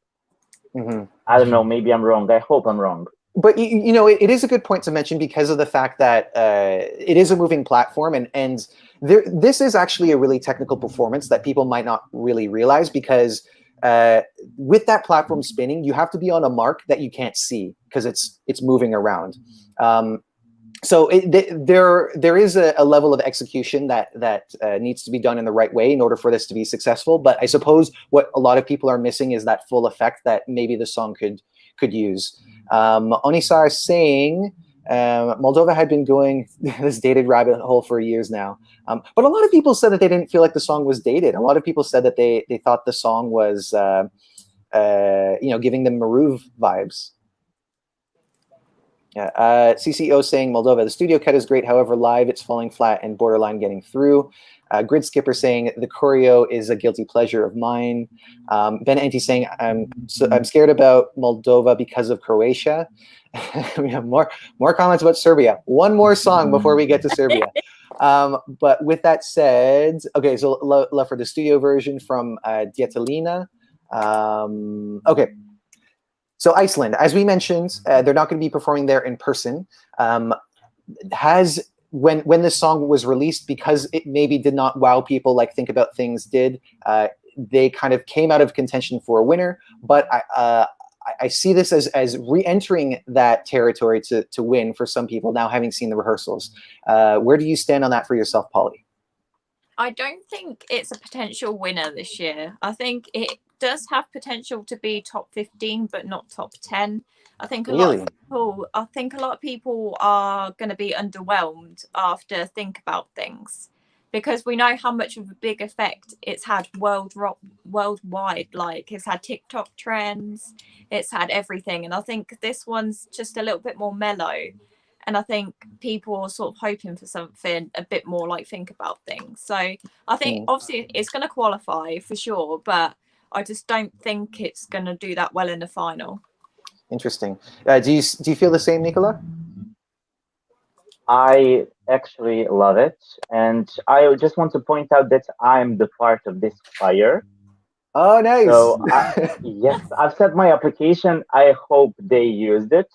I don't know. Maybe I'm wrong. I hope I'm wrong. But it is a good point to mention, because of the fact that it is a moving platform, and this is actually a really technical performance that people might not really realize, because with that platform spinning, you have to be on a mark that you can't see, because it's moving around. So there is a level of execution that needs to be done in the right way in order for this to be successful. But I suppose what a lot of people are missing is that full effect that maybe the song could use. Onisar is saying Moldova had been going this dated rabbit hole for years now. But a lot of people said that they didn't feel like the song was dated. A lot of people said that they thought the song was giving them Maruv vibes. Yeah, CCO saying Moldova, the studio cut is great, however live it's falling flat and borderline getting through. Grid Skipper saying the choreo is a guilty pleasure of mine. Ben Enti saying I'm scared about Moldova because of Croatia. We have more comments about Serbia. One more song before we get to Serbia. But with that said, okay, so love for the studio version from Dietelina. Okay. So Iceland, as we mentioned, they're not going to be performing there in person. When this song was released, because it maybe did not wow people like Think About Things did, they kind of came out of contention for a winner. But I see this as re-entering that territory to win for some people now, having seen the rehearsals. Where do you stand on that for yourself, Polly? I don't think it's a potential winner this year. I think it does have potential to be top 15, but not top 10. I think a lot of people are going to be underwhelmed after Think About Things, because we know how much of a big effect it's had worldwide. Like, it's had TikTok trends, it's had everything. And I think this one's just a little bit more mellow. And I think people are sort of hoping for something a bit more like Think About Things. So I think obviously it's going to qualify for sure, but I just don't think it's going to do that well in the final. Interesting. Do you feel the same, Nicola? I actually love it, and I just want to point out that I'm the part of this choir. Oh, nice. So yes, I've set my application. I hope they used it.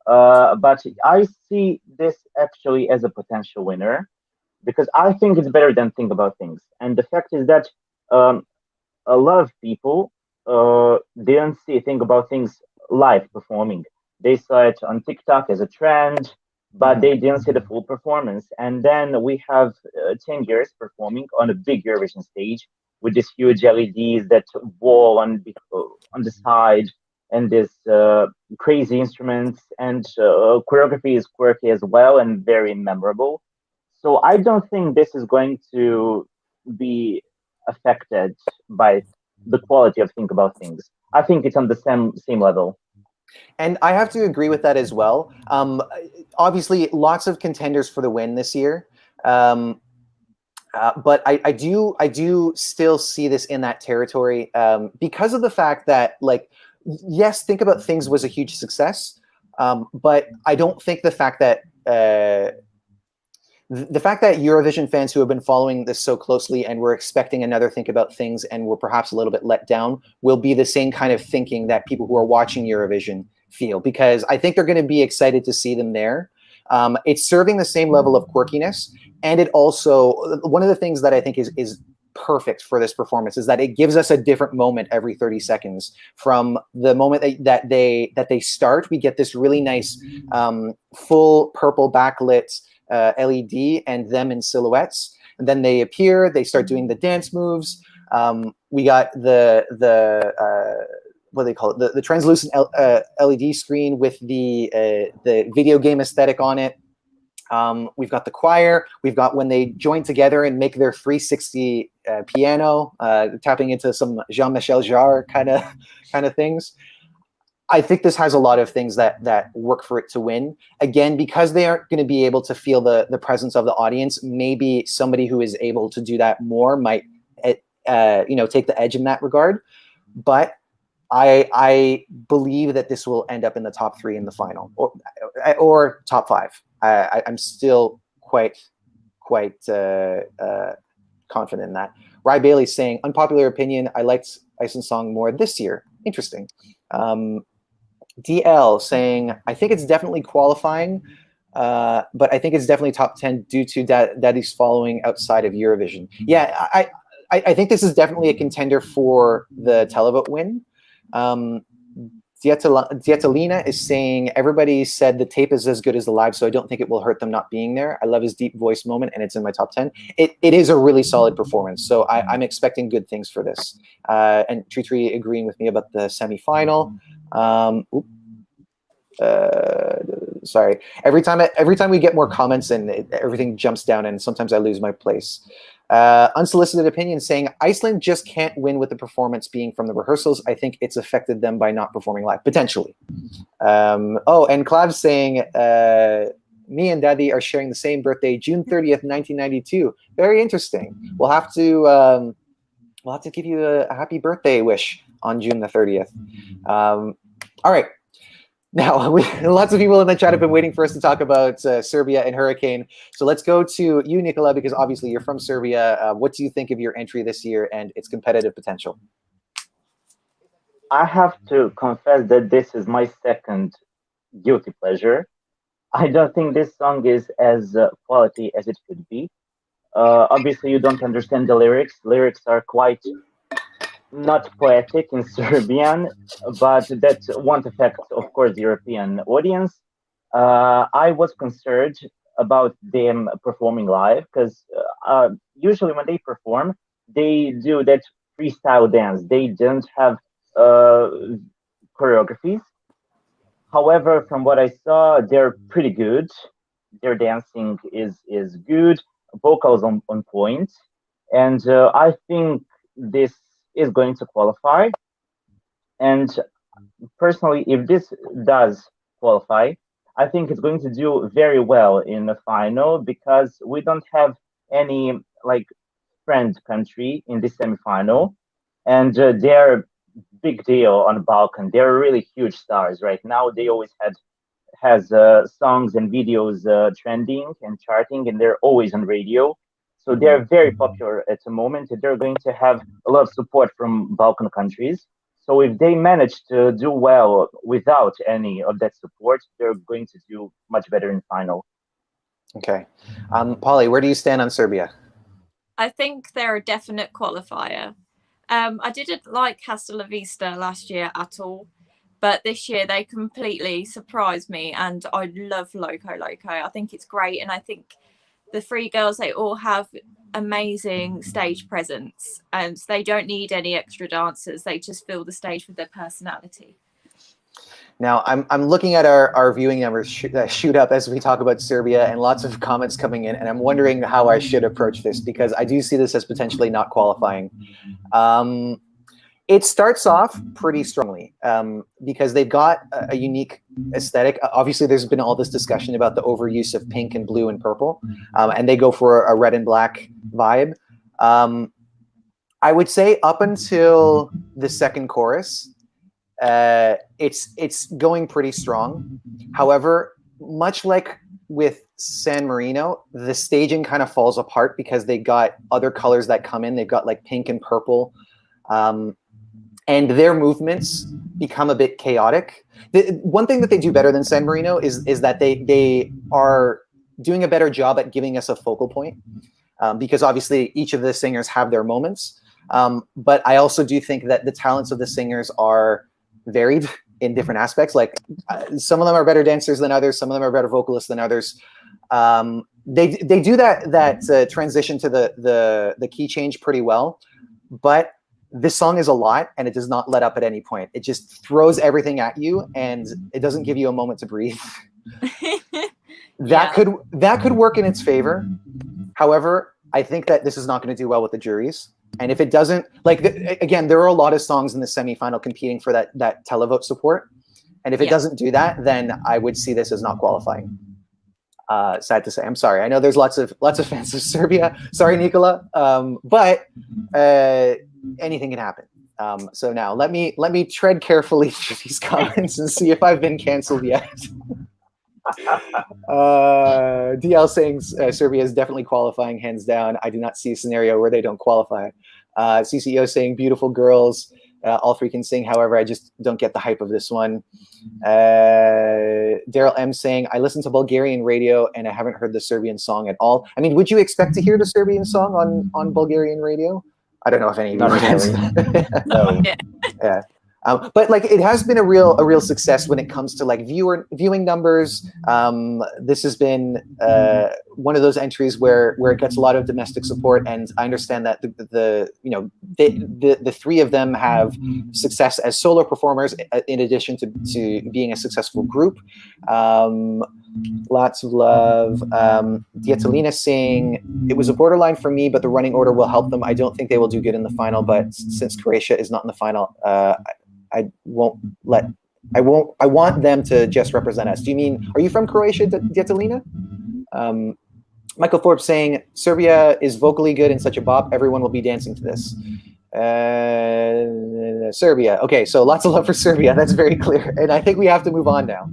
But I see this actually as a potential winner, because I think it's better than Think About Things. And the fact is that a lot of people didn't see Think About Things live performing. They saw it on TikTok as a trend, but they didn't see the full performance. And then we have 10 years performing on a big Eurovision stage with these huge LEDs that wall on the side, and this crazy instruments, and choreography is quirky as well and very memorable. So I don't think this is going to be affected by the quality of Think About Things. I think it's on the same level. And I have to agree with that as well. Obviously, lots of contenders for the win this year. But I do still see this in that territory because of the fact that, like, yes, Think About Things was a huge success, but I don't think the fact that Eurovision fans who have been following this so closely and were expecting another Think About Things and were perhaps a little bit let down will be the same kind of thinking that people who are watching Eurovision feel, because I think they're going to be excited to see them there. It's serving the same level of quirkiness, and it also, one of the things that I think is perfect for this performance is that it gives us a different moment every 30 seconds. From the moment that they start, we get this really nice full purple backlit LED and them in silhouettes, and then they appear, they start doing the dance moves. We got the what do they call it, the translucent LED screen with the video game aesthetic on it. We've got the choir. We've got when they join together and make their 360 piano, tapping into some Jean-Michel Jarre kind of things. I think this has a lot of things that work for it to win. Again, because they aren't going to be able to feel the presence of the audience, maybe somebody who is able to do that more might take the edge in that regard. But I believe that this will end up in the top 3 in the final, or top 5. I'm still quite confident in that. Rye Bailey's saying, unpopular opinion, I liked Iceland Song more this year. Interesting. DL saying, I think it's definitely qualifying, but I think it's definitely top 10 due to Daddy's following outside of Eurovision. Yeah, I think this is definitely a contender for the televote win. Dietalina is saying, everybody said the tape is as good as the live, so I don't think it will hurt them not being there. I love his deep voice moment, and it's in my top 10. It is a really solid performance, so I'm expecting good things for this. And Tree agreeing with me about the semifinal. Sorry. Every time we get more comments, and everything jumps down, and sometimes I lose my place. Unsolicited opinion saying, Iceland just can't win with the performance being from the rehearsals. I think it's affected them by not performing live, potentially. And Clav saying, me and Daddy are sharing the same birthday, June 30th, 1992. Very interesting. We'll have to give you a happy birthday wish on June the 30th. All right. Now, lots of people in the chat have been waiting for us to talk about Serbia and Hurricane. So let's go to you, Nicola, because obviously you're from Serbia. What do you think of your entry this year and its competitive potential? I have to confess that this is my second guilty pleasure. I don't think this song is as quality as it could be. Obviously, you don't understand the lyrics. Lyrics are quite not poetic in Serbian, but that won't affect, of course, the European audience. I was concerned about them performing live, because usually when they perform, they do that freestyle dance. They don't have choreographies. However, from what I saw, they're pretty good. Their dancing is good, vocals on point, and I think this is going to qualify. And personally, if this does qualify, I think it's going to do very well in the final, because we don't have any like friend country in the semifinal, and they're big deal on Balkan. They're really huge stars right now. They always has songs and videos trending and charting, and they're always on radio. So they're very popular at the moment. They're going to have a lot of support from Balkan countries. So if they manage to do well without any of that support, they're going to do much better in final. Okay. Polly, where do you stand on Serbia? I think they're a definite qualifier. I didn't like Hasta La Vista last year at all, but this year they completely surprised me, and I love Loco Loco. I think it's great, and I think the three girls, they all have amazing stage presence, and they don't need any extra dancers. They just fill the stage with their personality. Now, I'm looking at our viewing numbers shoot up as we talk about Serbia, and lots of comments coming in, and I'm wondering how I should approach this, because I do see this as potentially not qualifying. It starts off pretty strongly because they've got a unique aesthetic. Obviously, there's been all this discussion about the overuse of pink and blue and purple, and they go for a red and black vibe. I would say up until the second chorus, it's going pretty strong. However, much like with San Marino, the staging kind of falls apart because they got other colors that come in. They've got like pink and purple, and their movements become a bit chaotic. One thing that they do better than San Marino is that they are doing a better job at giving us a focal point, because obviously each of the singers have their moments. But I also do think that the talents of the singers are varied in different aspects. Like some of them are better dancers than others. Some of them are better vocalists than others. They do that transition to the key change pretty well, but this song is a lot, and it does not let up at any point. It just throws everything at you, and it doesn't give you a moment to breathe. That could work in its favor. However, I think that this is not going to do well with the juries. And if it doesn't, again, there are a lot of songs in the semifinal competing for that televote support. And if it doesn't do that, then I would see this as not qualifying. Sad to say. I'm sorry. I know there's lots of fans of Serbia. Sorry, Nikola. But anything can happen. So now let me tread carefully through these comments and see if I've been canceled yet. DL saying Serbia is definitely qualifying, hands down. I do not see a scenario where they don't qualify. CCO saying beautiful girls. All three can sing. However, I just don't get the hype of this one. Daryl M saying, I listen to Bulgarian radio and I haven't heard the Serbian song at all. I mean, would you expect to hear the Serbian song on Bulgarian radio? I don't know if any of you have. No. Yeah. But like it has been a real success when it comes to like viewing numbers. This has been one of those entries where it gets a lot of domestic support, and I understand that the three of them have success as solo performers in addition to being a successful group. Lots of love. Dietalina saying, it was a borderline for me, but the running order will help them. I don't think they will do good in the final, but since Croatia is not in the final, I want them to just represent us. Do you mean, are you from Croatia, Dietalina? Michael Forbes saying, Serbia is vocally good and such a bop. Everyone will be dancing to this. Serbia. Okay, so lots of love for Serbia. That's very clear. And I think we have to move on now.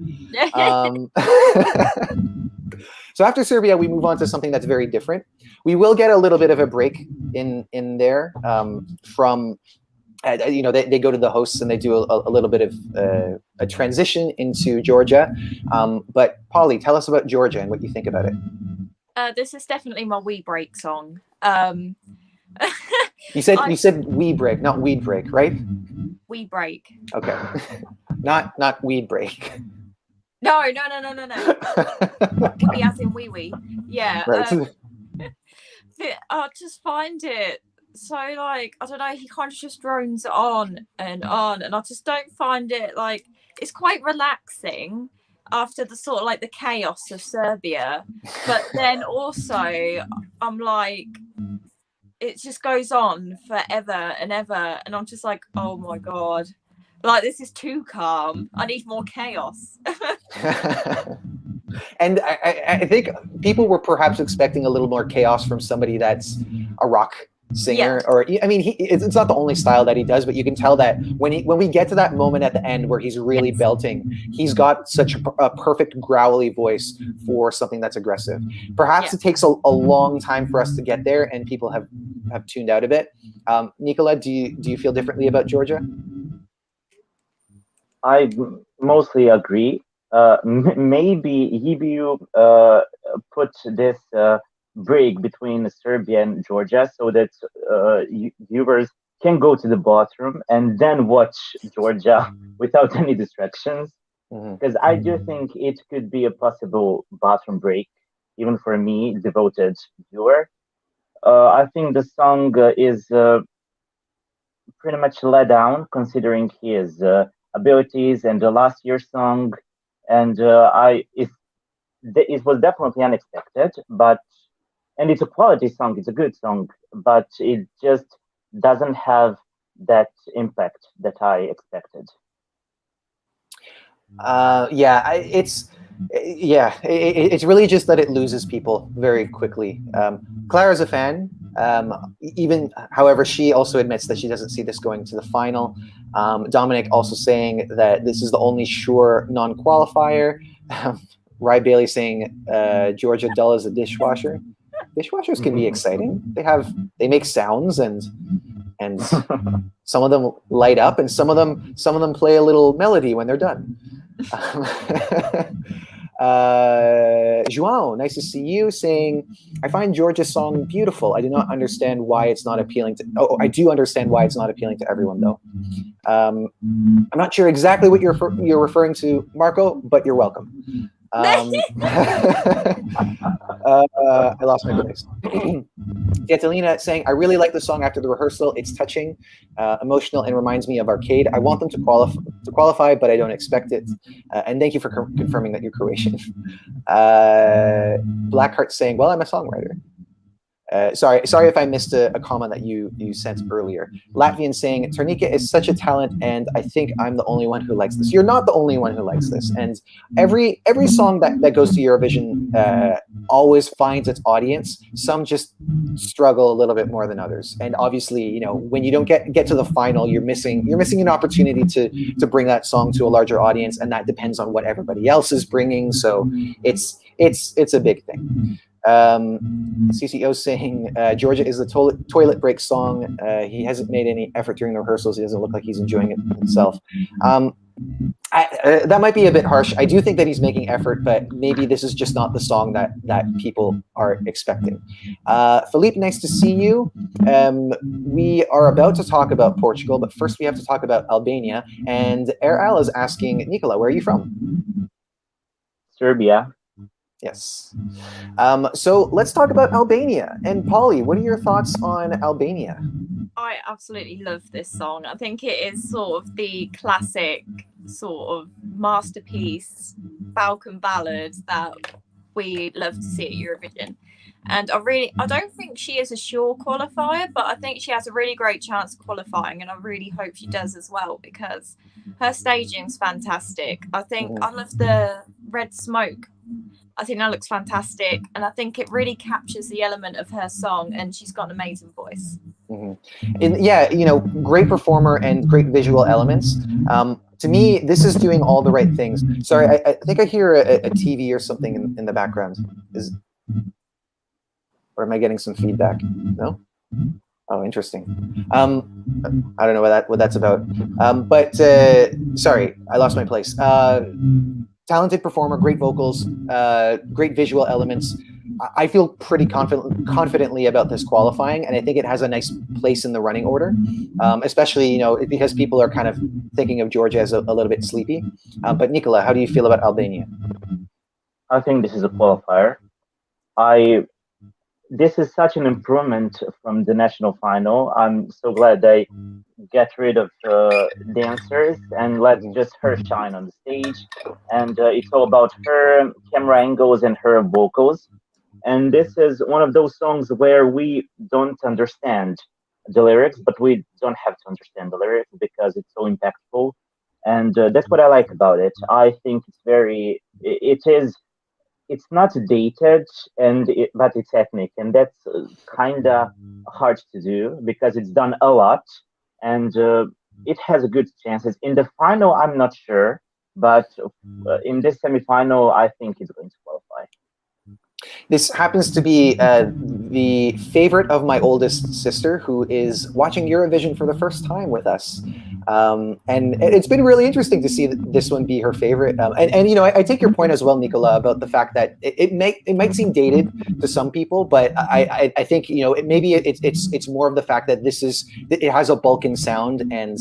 So after Serbia, we move on to something that's very different. We will get a little bit of a break in there from... they go to the hosts and they do a little bit of a transition into Georgia. But Polly, tell us about Georgia and what you think about it. This is definitely my wee break song. You said wee break, not weed break, right? Wee break. Okay, not weed break. No. We as in wee. Yeah. Right. I just find it so like, I don't know, he kind of just drones on, and I just don't find it like, it's quite relaxing after the sort of like the chaos of Serbia, but then also I'm like, it just goes on forever and ever, and I'm just like, oh my god, like this is too calm, I need more chaos. And I think people were perhaps expecting a little more chaos from somebody that's a rock singer, or I mean, it's not the only style that he does, but you can tell that when we get to that moment at the end where he's really belting, he's got such a perfect growly voice for something that's aggressive. Perhaps it takes a long time for us to get there, and people have tuned out a bit. Nicola, do you feel differently about Georgia? I mostly agree. Maybe Hibiu put this break between Serbia and Georgia so that viewers can go to the bathroom and then watch Georgia without any distractions. Because I do think it could be a possible bathroom break, even for me, devoted viewer. I think the song is pretty much let down considering his abilities and the last year's song. And it was definitely unexpected, and it's a quality song, it's a good song, but it just doesn't have that impact that I expected. It's really just that it loses people very quickly. Clara's a fan, even however, she also admits that she doesn't see this going to the final. Dominic also saying that this is the only sure non-qualifier. Rye Bailey saying Georgia dull as a dishwasher. Dishwashers can be exciting. They make sounds, and some of them light up, and some of them play a little melody when they're done. João, nice to see you, saying, I find Georgia's song beautiful. I do not understand why it's not appealing to... Oh, I do understand why it's not appealing to everyone, though. I'm not sure exactly what you're referring to, Marco, but you're welcome. I lost my place. Catalina saying, I really like the song after the rehearsal. It's touching, emotional, and reminds me of Arcade. I want them to qualify, but I don't expect it. And thank you for confirming that you're Croatian. Blackheart saying, well, I'm a songwriter. Sorry if I missed a comment that you sent earlier. Latvian saying, Ternika is such a talent, and I think I'm the only one who likes this. You're not the only one who likes this. And every song that goes to Eurovision always finds its audience. Some just struggle a little bit more than others. And obviously, when you don't get to the final, you're missing an opportunity to bring that song to a larger audience, and that depends on what everybody else is bringing. So it's a big thing. CCO saying Georgia is the toilet break song. He hasn't made any effort during the rehearsals. He doesn't look like he's enjoying it himself. That might be a bit harsh. I do think that he's making effort, but maybe this is just not the song that people are expecting. Philippe, nice to see you. We are about to talk about Portugal, but first we have to talk about Albania. And Air Al is asking, Nicola, where are you from? Serbia. Yes. So let's talk about Albania. And Polly, what are your thoughts on Albania? I absolutely love this song. I think it is sort of the classic sort of masterpiece Balkan ballad that we love to see at Eurovision. And I don't think she is a sure qualifier, but I think she has a really great chance of qualifying, and I really hope she does as well, because her staging's fantastic. I think I love the red smoke. I think that looks fantastic, and I think it really captures the element of her song, and she's got an amazing voice. And great performer and great visual elements. To me, this is doing all the right things. Sorry, I think I hear a TV or something in the background. Or am I getting some feedback? No? Oh, interesting. I don't know what that's about. But sorry, I lost my place. Talented performer, great vocals, great visual elements. I feel pretty confidently about this qualifying, and I think it has a nice place in the running order, especially, you know, because people are kind of thinking of Georgia as a little bit sleepy. But Nicola, how do you feel about Albania? I think this is a qualifier. This is such an improvement from the national final. I'm so glad they get rid of dancers and let just her shine on the stage. And it's all about her camera angles and her vocals. And this is one of those songs where we don't understand the lyrics, but we don't have to understand the lyrics because it's so impactful. And that's what I like about it. I think it's not dated but it's ethnic, and that's kind of hard to do because it's done a lot, and it has good chances. In the final, I'm not sure, but in this semifinal, I think it's going to qualify. This happens to be the favorite of my oldest sister, who is watching Eurovision for the first time with us. And it's been really interesting to see this one be her favorite. And you know, I take your point as well, Nicola, about the fact that it might seem dated to some people, but I think, you know, it's more of the fact that it has a Balkan sound, and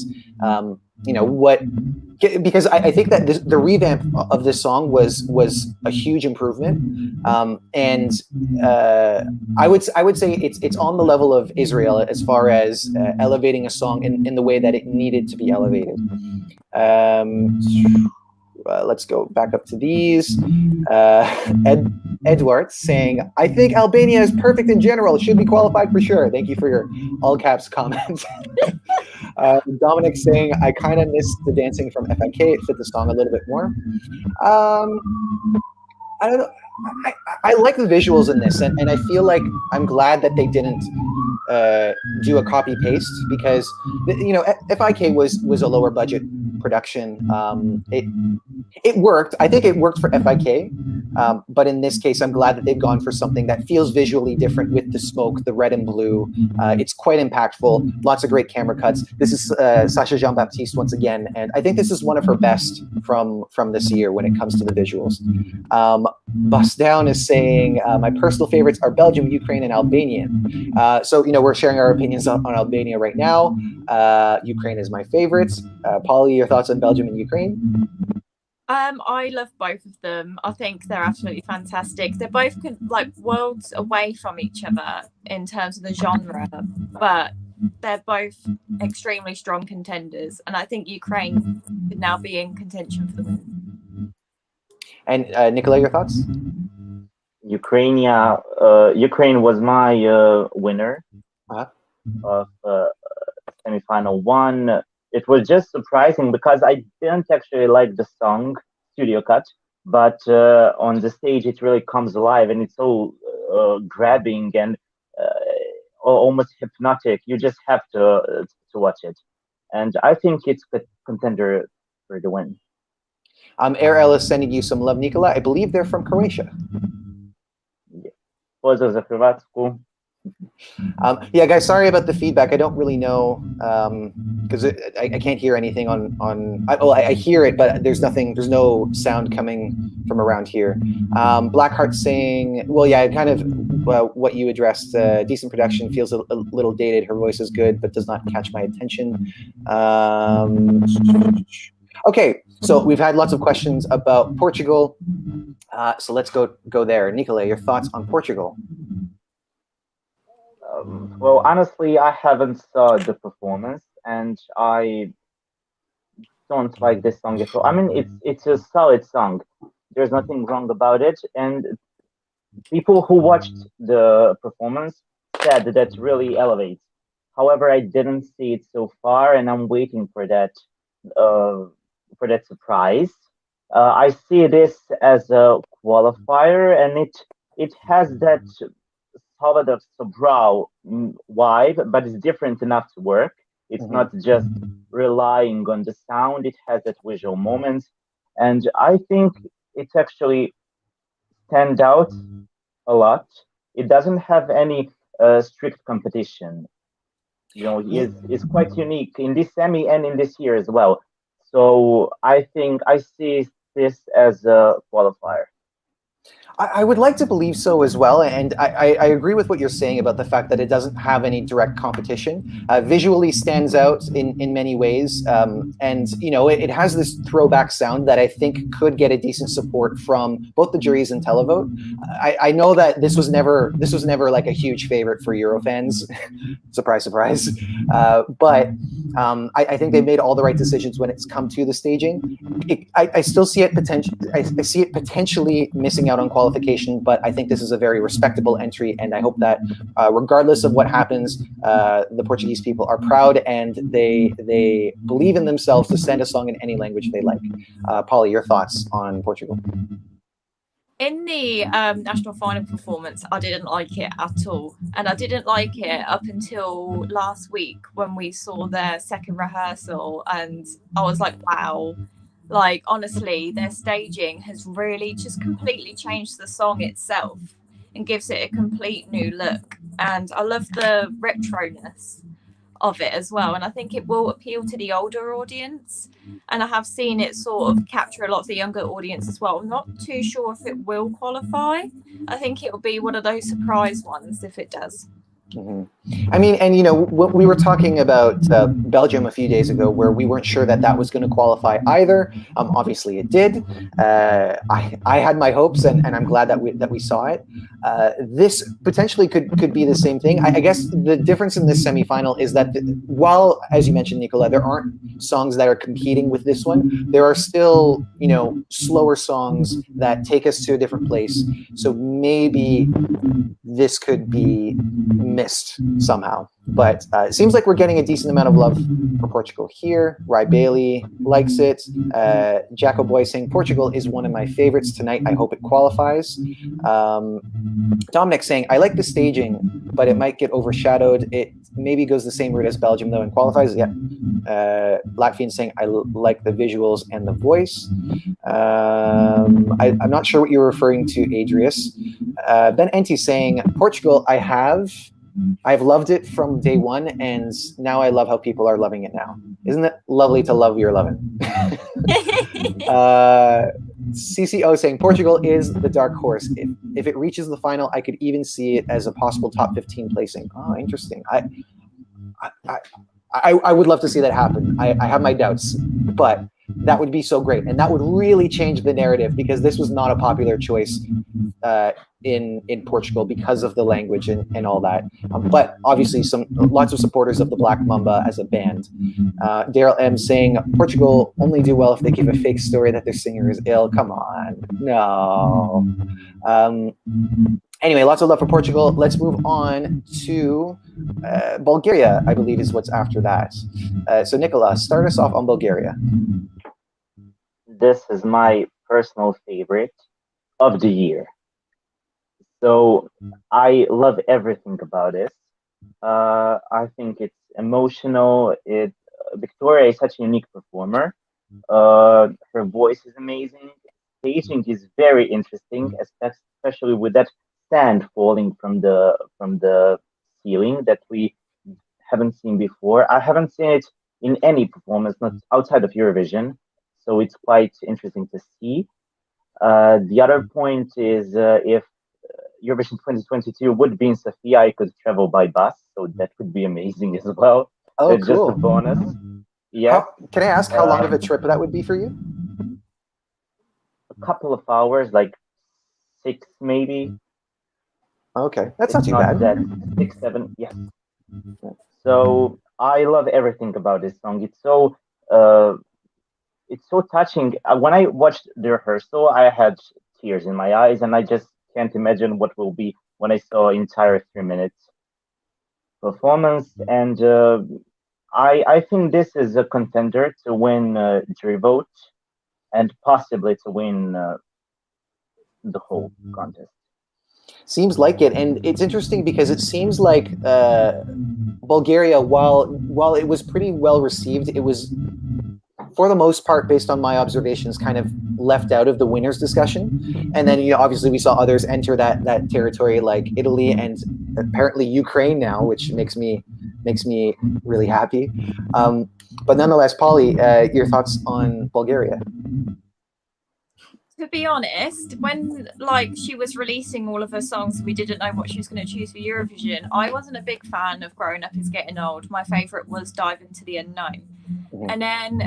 you know because I think that the revamp of this song was a huge improvement, and I would say it's on the level of Israel as far as elevating a song in the way that it needed to be elevated. Let's go back up to these. Edward saying, I think Albania is perfect in general, should be qualified for sure. Thank you for your all caps comment. Dominic saying, I kind of missed the dancing from FIK. It fit the song a little bit more. I don't know. I like the visuals in this, and I feel like I'm glad that they didn't do a copy paste, because, you know, FIK was a lower budget production. It worked. I think it worked for FIK, but in this case, I'm glad that they've gone for something that feels visually different with the smoke, the red and blue. It's quite impactful. Lots of great camera cuts. This is Sasha Jean-Baptiste once again, and I think this is one of her best from this year when it comes to the visuals. Bust Down is saying, my personal favorites are Belgium, Ukraine, and Albania. So, you know, we're sharing our opinions on Albania right now. Ukraine is my favorites. Polly, your thoughts on Belgium and Ukraine? I love both of them. I think they're absolutely fantastic. They're both like worlds away from each other in terms of the genre, but they're both extremely strong contenders, and I think Ukraine could now be in contention for the win. And Nicola, your thoughts? Ukraine was my winner of semifinal one. It was just surprising because I didn't actually like the song Studio Cut, but on the stage it really comes alive, and it's so grabbing and almost hypnotic. You just have to watch it, and I think it's a contender for the win. Air Ellis sending you some love, Nicola. I believe they're from Croatia. Pozdrav za Hrvatsku. Yeah, guys, sorry about the feedback. I don't really know, because I can't hear anything on. I hear it, but there's no sound coming from around here. Blackheart saying, well, yeah, kind of what you addressed. Decent production, feels a little dated. Her voice is good, but does not catch my attention. Okay, so we've had lots of questions about Portugal. So let's go there. Nicola, your thoughts on Portugal? Well, honestly, I haven't saw the performance, and I don't like this song at all. I mean, it's a solid song. There's nothing wrong about it, and people who watched the performance said that really elevates. However, I didn't see it so far, and I'm waiting for that surprise. I see this as a qualifier, and it has that Salvador Sobral vibe, but it's different enough to work. It's not just relying on the sound. It has that visual moments, and I think it's actually stand out a lot. It doesn't have any strict competition. You know, it's quite unique in this semi and in this year as well. So I think I see this as a qualifier. I would like to believe so as well, and I agree with what you're saying about the fact that it doesn't have any direct competition. Visually stands out in many ways, and you know it has this throwback sound that I think could get a decent support from both the juries and televote. I know that this was never like a huge favorite for Eurofans. Surprise, surprise. But I think they made all the right decisions when it's come to the staging. I still see it potentially missing out on qualification, but I think this is a very respectable entry, and I hope that regardless of what happens, the Portuguese people are proud and they believe in themselves to send a song in any language they like. Polly, your thoughts on Portugal? In the national final performance, I didn't like it at all. And I didn't like it up until last week when we saw their second rehearsal. And I was like, wow, like, honestly, their staging has really just completely changed the song itself and gives it a complete new look. And I love the retroness of it as well, and I think it will appeal to the older audience, and I have seen it sort of capture a lot of the younger audience as well. I'm not too sure if it will qualify. I think it will be one of those surprise ones if it does. Mm-hmm. I mean, and you know, we were talking about Belgium a few days ago, where we weren't sure that was going to qualify either. Obviously, it did. I had my hopes, and I'm glad that we saw it. This potentially could be the same thing. I guess the difference in this semifinal is that while, as you mentioned, Nicola, there aren't songs that are competing with this one, there are still, you know, slower songs that take us to a different place. So maybe this could be missed somehow. But it seems like we're getting a decent amount of love for Portugal here. Rye Bailey likes it. Jacko Boy saying Portugal is one of my favorites tonight. I hope it qualifies. Dominic saying, I like the staging, but it might get overshadowed. It maybe goes the same route as Belgium, though, and qualifies. Yeah. Latvian saying, I like the visuals and the voice. I'm not sure what you're referring to, Adrius. Ben Enti saying, Portugal, I've loved it from day one, and now I love how people are loving it now. Isn't it lovely to love your loving? CCO saying Portugal is the dark horse. If it reaches the final, I could even see it as a possible top 15 placing. Oh, interesting. I would love to see that happen. I have my doubts, but that would be so great, and that would really change the narrative, because this was not a popular choice in Portugal because of the language and all that. But obviously, lots of supporters of the Black Mamba as a band. Daryl M saying Portugal only do well if they give a fake story that their singer is ill. Come on, no. Anyway, lots of love for Portugal. Let's move on to Bulgaria, I believe is what's after that. So Nicola, start us off on Bulgaria. This is my personal favorite of the year. So I love everything about it. I think it's emotional. Victoria is such a unique performer. Her voice is amazing. Staging is very interesting, especially with that sand falling from the ceiling that we haven't seen before. I haven't seen it in any performance, not outside of Eurovision. So it's quite interesting to see. The other point is if Eurovision 2022 would be in Sofia, I could travel by bus, so that would be amazing as well. Oh, That's cool. Just a bonus. Yeah. Can I ask how long of a trip that would be for you? A couple of hours, like 6 maybe. Okay, that's not too bad. That 6, 7, yes. So I love everything about this song. It's so touching. When I watched the rehearsal, I had tears in my eyes, and I just can't imagine what will be when I saw entire 3 minutes performance. And I think this is a contender to win jury vote and possibly to win the whole contest. Seems like it, and it's interesting because it seems like Bulgaria, while it was pretty well received, it was, for the most part, based on my observations, kind of left out of the winners discussion. And then, obviously we saw others enter that territory, like Italy and apparently Ukraine now, which makes me really happy. But nonetheless, Polly, your thoughts on Bulgaria? To be honest, when like she was releasing all of her songs, we didn't know what she was going to choose for Eurovision. I wasn't a big fan of Growing Up Is Getting Old. My favourite was Dive Into the Unknown. Mhm. And then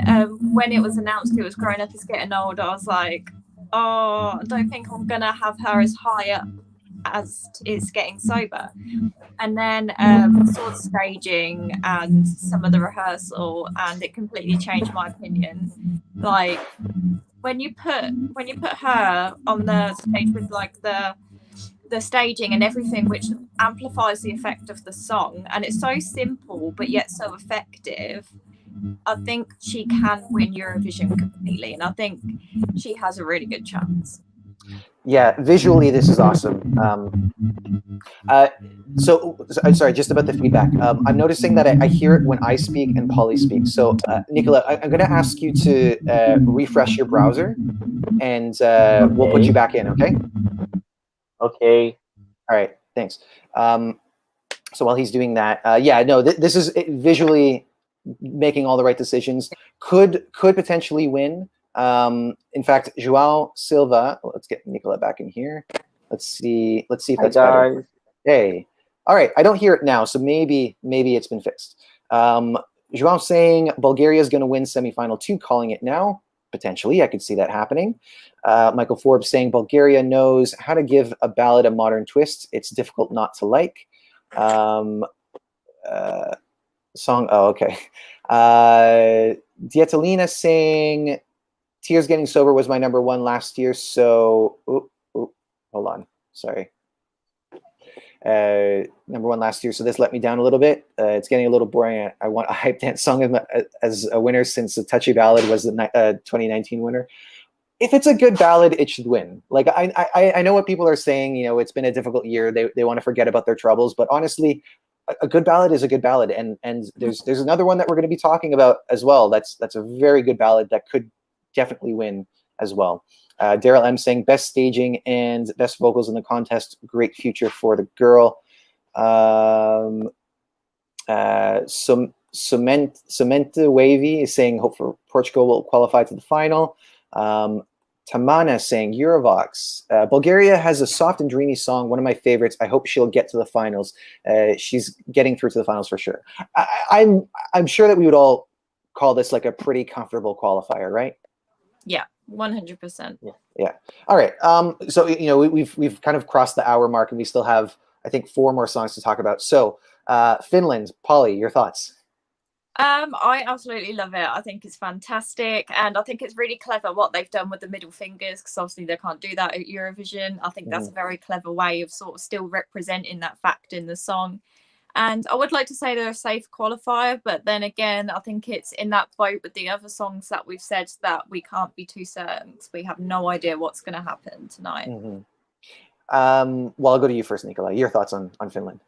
when it was announced it was Growing Up Is Getting Old, I was like, oh, I don't think I'm going to have her as high up as It's Getting Sober. And then saw the staging and some of the rehearsal, and it completely changed my opinion. Like, when you put her on the stage with like the staging and everything, which amplifies the effect of the song, and it's so simple but yet so effective, I think she can win Eurovision completely, and I think she has a really good chance. Yeah, visually this is awesome. So sorry, just about the feedback. I'm noticing that I hear it when I speak and Polly speaks. So Nicola, I'm going to ask you to refresh your browser, and we'll put you back in. Okay. Okay. All right. Thanks. So while he's doing that, yeah, no, this is visually making all the right decisions. Could potentially win. In fact, João Silva. Let's get Nicola back in here. Let's see if that's better. Hey, all right. I don't hear it now, so maybe it's been fixed. João saying Bulgaria is going to win semifinal 2, calling it now. Potentially, I could see that happening. Michael Forbes saying Bulgaria knows how to give a ballad a modern twist. It's difficult not to like. Song. Oh, okay. Dietalina saying Tears Getting Sober was my #1 last year. So, hold on. Sorry. #1 last year, so this let me down a little bit. It's getting a little boring. I want a hype dance song as a winner, since the Touchy Ballad was the 2019 winner. If it's a good ballad, it should win. Like I know what people are saying. You know, it's been a difficult year. They want to forget about their troubles, but honestly, a good ballad is a good ballad. And there's another one that we're going to be talking about as well. That's a very good ballad that could definitely win as well. Daryl M saying best staging and best vocals in the contest. Great future for the girl. Cementa Wavy is saying hope for Portugal will qualify to the final. Tamana saying Eurovoxx. Bulgaria has a soft and dreamy song, one of my favorites. I hope she'll get to the finals. She's getting through to the finals for sure. I'm sure that we would all call this like a pretty comfortable qualifier, right? Yeah, 100%. Yeah. All right. So you know we've kind of crossed the hour mark, and we still have, I think, 4 more songs to talk about. So Finland, Polly, your thoughts? I absolutely love it. I think it's fantastic, and I think it's really clever what they've done with the middle fingers, because obviously they can't do that at Eurovision. I think that's a very clever way of sort of still representing that fact in the song. And I would like to say they're a safe qualifier, but then again, I think it's in that boat with the other songs that we've said that we can't be too certain, because we have no idea what's going to happen tonight. Well, I'll go to you first, Nicola. Your thoughts on Finland?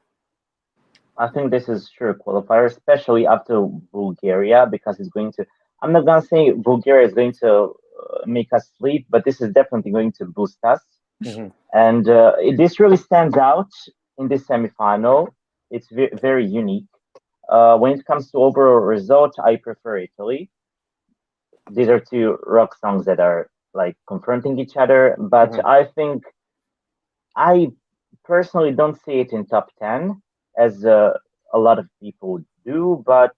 I think this is sure qualifier, especially after Bulgaria, because it's going to, I'm not going to say Bulgaria is going to make us sleep, but this is definitely going to boost us. And this really stands out in this semifinal. It's very unique. When it comes to overall result, I prefer Italy. These are 2 rock songs that are like confronting each other, but I think I personally don't see it in top 10. As a lot of people do, but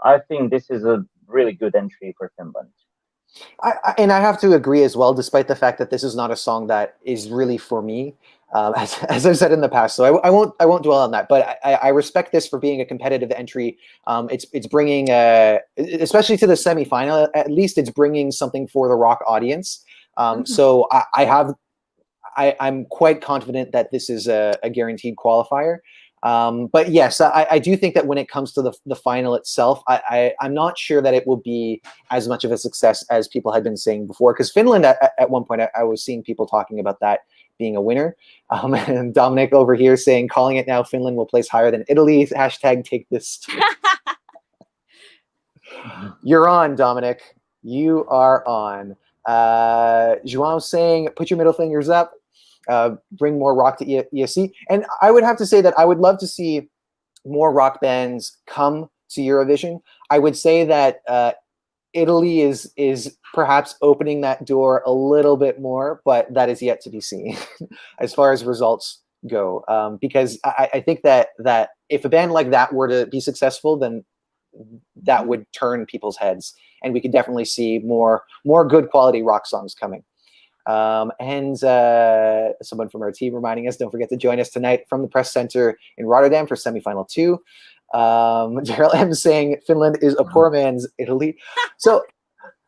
I think this is a really good entry for Finland. And I have to agree as well, despite the fact that this is not a song that is really for me, as I've said in the past. So I won't dwell on that. But I respect this for being a competitive entry. It's bringing, especially to the semifinal, at least it's bringing something for the rock audience. So I'm quite confident that this is a guaranteed qualifier. But yes, I do think that when it comes to the final itself, I'm not sure that it will be as much of a success as people had been saying before. Because Finland, at one point, I was seeing people talking about that being a winner. And Dominic over here saying, calling it now, Finland will place higher than Italy. Hashtag take this. You're on, Dominic. You are on. João saying, put your middle fingers up. Bring more rock to ESC. And I would have to say that I would love to see more rock bands come to Eurovision. I would say that Italy is perhaps opening that door a little bit more, but that is yet to be seen as far as results go. Because I think that if a band like that were to be successful, then that would turn people's heads, and we could definitely see more good quality rock songs coming. And someone from our team reminding us, don't forget to join us tonight from the Press Center in Rotterdam for semifinal 2. Gerald M saying Finland is a poor man's Italy. So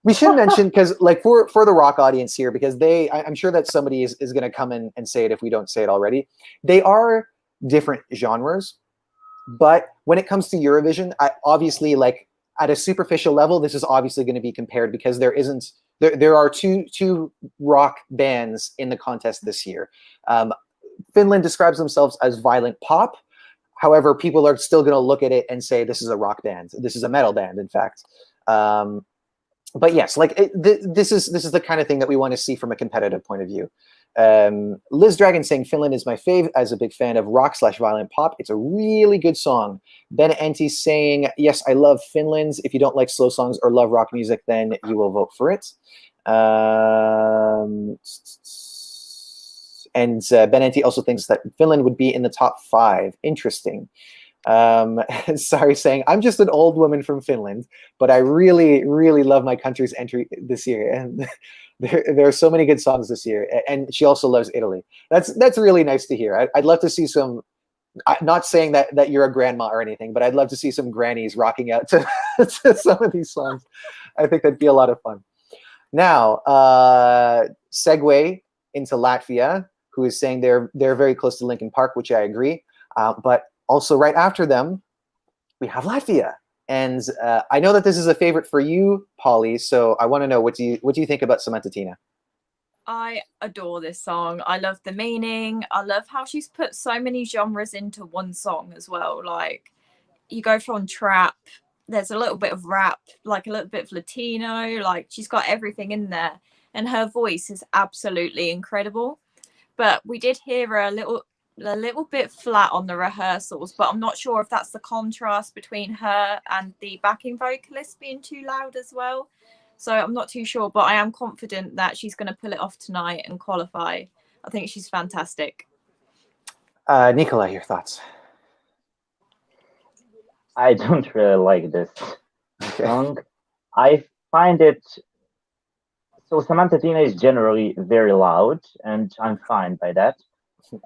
we should mention, because like for the rock audience here, because I'm sure that somebody is going to come in and say it if we don't say it already. They are different genres, but when it comes to Eurovision, obviously, like at a superficial level, this is obviously going to be compared because there are two rock bands in the contest this year. Finland describes themselves as violent pop. However, people are still going to look at it and say this is a rock band. This is a metal band, in fact. But yes, like this is the kind of thing that we want to see from a competitive point of view. Liz Dragon saying Finland is my fave as a big fan of rock/violent pop. It's a really good song. Ben Enti saying, yes, I love Finland's. If you don't like slow songs or love rock music, then you will vote for it. And Ben Enti also thinks that Finland would be in the top 5. Interesting. Sorry, saying I'm just an old woman from Finland, but I really, really love my country's entry this year, and there are so many good songs this year. And she also loves Italy. That's really nice to hear. I'd love to see some. Not saying that you're a grandma or anything, but I'd love to see some grannies rocking out to, to some of these songs. I think that'd be a lot of fun. Now, segue into Latvia, who is saying they're very close to Linkin Park, which I agree, but also right after them, we have Latvia. And I know that this is a favorite for you, Polly, so I want to know, what do you think about Samantha Tina? I adore this song. I love the meaning. I love how she's put so many genres into one song as well. Like, you go from trap, there's a little bit of rap, like a little bit of Latino, like she's got everything in there. And her voice is absolutely incredible. But we did hear her a little bit flat on the rehearsals, but I'm not sure if that's the contrast between her and the backing vocalist being too loud as well. So I'm not too sure, but I am confident that she's going to pull it off tonight and qualify. I think she's fantastic. Nicola, your thoughts? I don't really like this song. I find it... So Samantha Tina is generally very loud, and I'm fine by that.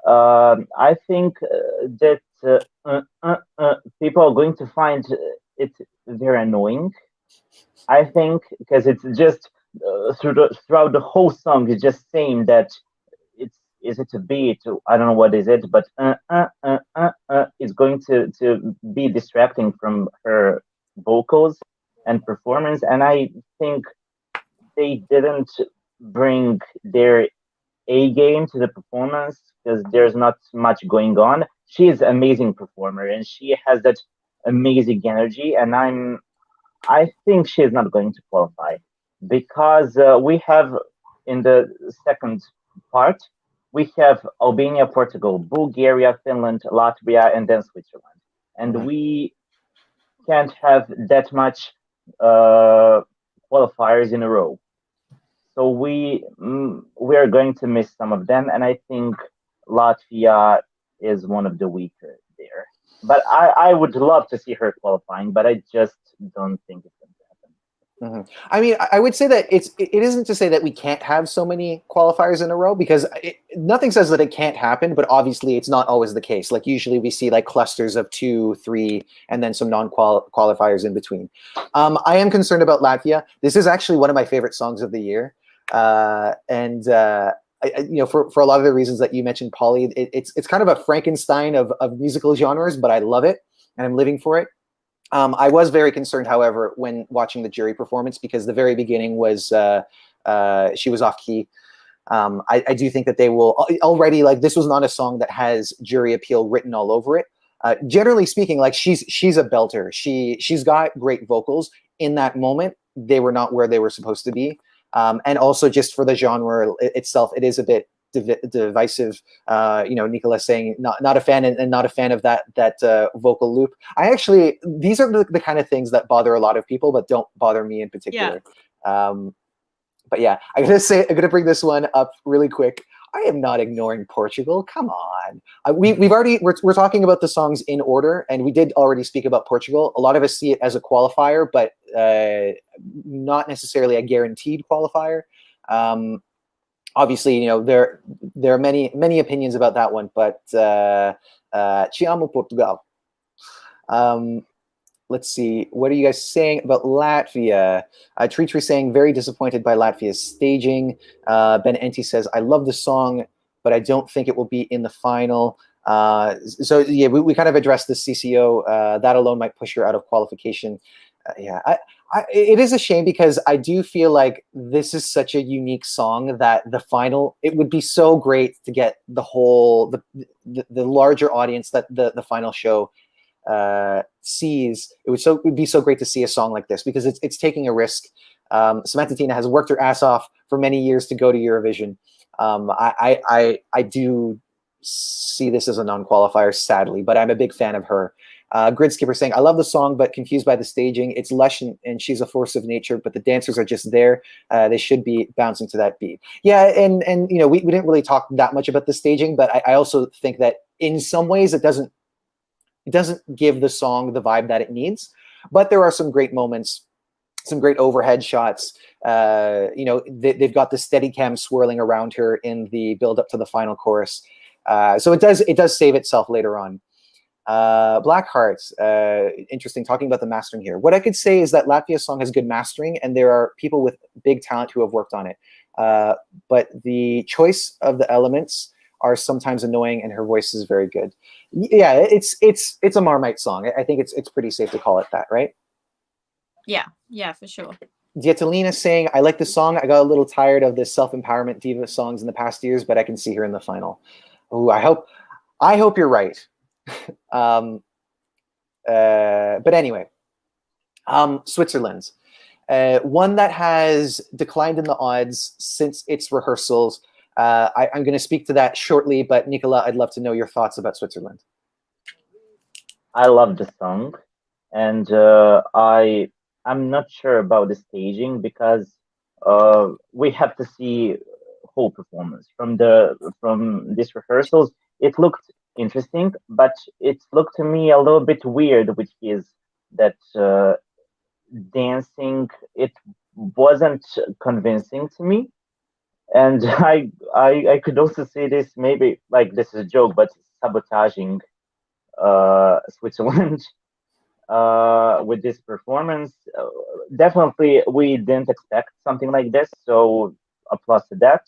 I think that people are going to find it very annoying. I think because it's just throughout the whole song, it's just saying that is it a beat? I don't know what is it, but is going to be distracting from her vocals and performance. And I think they didn't bring their A game to the performance because there's not much going on. She is an amazing performer and she has that amazing energy. And I think she is not going to qualify because we have in the second part, we have Albania, Portugal, Bulgaria, Finland, Latvia, and then Switzerland. And we can't have that much qualifiers in a row. So we are going to miss some of them, and I think Latvia is one of the weaker there. But I would love to see her qualifying, but I just don't think it's going to happen. Mm-hmm. I mean, I would say that it isn't to say that we can't have so many qualifiers in a row, because nothing says that it can't happen, but obviously it's not always the case. Like usually we see like clusters of 2, 3, and then some non-qualifiers in between. I am concerned about Latvia. This is actually one of my favorite songs of the year. You know, for a lot of the reasons that you mentioned, Polly, it's kind of a Frankenstein of musical genres, but I love it and I'm living for it. I was very concerned, however, when watching the jury performance, because the very beginning was she was off key. I do think that they will already, like, this was not a song that has jury appeal written all over it. Generally speaking, like she's a belter. She's got great vocals. In that moment, they were not where they were supposed to be. And also just for the genre itself, it is a bit divisive. Nicola saying not a fan and not a fan of that vocal loop. These are the kind of things that bother a lot of people, but don't bother me in particular. But yeah, I'm gonna bring this one up really quick. I am not ignoring Portugal. Come on. We're talking about the songs in order, and we did already speak about Portugal. A lot of us see it as a qualifier, but not necessarily a guaranteed qualifier. Obviously, there are many opinions about that one, but Ci amo Portugal. Let's see. What are you guys saying about Latvia? Tree saying very disappointed by Latvia's staging. Ben Enti says, I love the song, but I don't think it will be in the final. So yeah, we kind of addressed the CCO. That alone might push her out of qualification. It is a shame because I do feel like this is such a unique song that the final, it would be so great to get the larger audience that the final show sees. It would be so great to see a song like this because it's taking a risk. Samantha Tina has worked her ass off for many years to go to Eurovision. I do see this as a non-qualifier, sadly, but I'm a big fan of her. Grid Skipper saying, I love the song, but confused by the staging. It's lush and she's a force of nature, but the dancers are just there. They should be bouncing to that beat. Yeah, and we didn't really talk that much about the staging, but I also think that in some ways it doesn't give the song the vibe that it needs, but there are some great moments, some great overhead shots. They've got the Steadicam swirling around her in the build up to the final chorus. So it does save itself later on. Blackheart, interesting, talking about the mastering here. What I could say is that Latvia's song has good mastering and there are people with big talent who have worked on it. But the choice of the elements are sometimes annoying and her voice is very good. Yeah, it's a Marmite song. I think it's pretty safe to call it that, right? Yeah, for sure. Dietalina saying, I like the song. I got a little tired of the self-empowerment diva songs in the past years, but I can see her in the final. Oh, I hope you're right. But anyway, Switzerland, one that has declined in the odds since its rehearsals. I'm going to speak to that shortly, but Nicola, I'd love to know your thoughts about Switzerland. I love the song, and I'm not sure about the staging because we have to see whole performance from these rehearsals. It looked interesting, but it looked to me a little bit weird with that dancing. It wasn't convincing to me. And I could also see this, maybe like this is a joke, but sabotaging Switzerland with this performance. Definitely, we didn't expect something like this, so applause to that.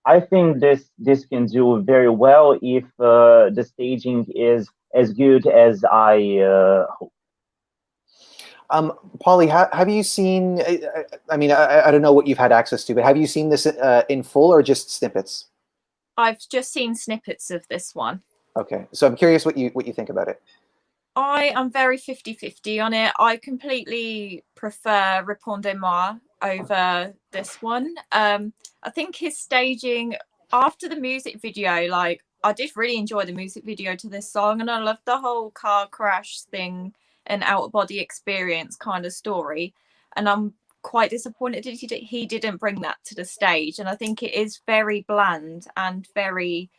I think this can do very well if the staging is as good as I hope. Polly, have you seen, I mean, I don't know what you've had access to, but have you seen this in full or just snippets? I've just seen snippets of this one. Okay, so I'm curious what you think about it. I am very 50-50 on it. I completely prefer Répondez-moi over this one. I think his staging after the music video, like I did really enjoy the music video to this song, and I loved the whole car crash thing and out-of-body experience kind of story. And I'm quite disappointed that he didn't bring that to the stage. And I think it is very bland and very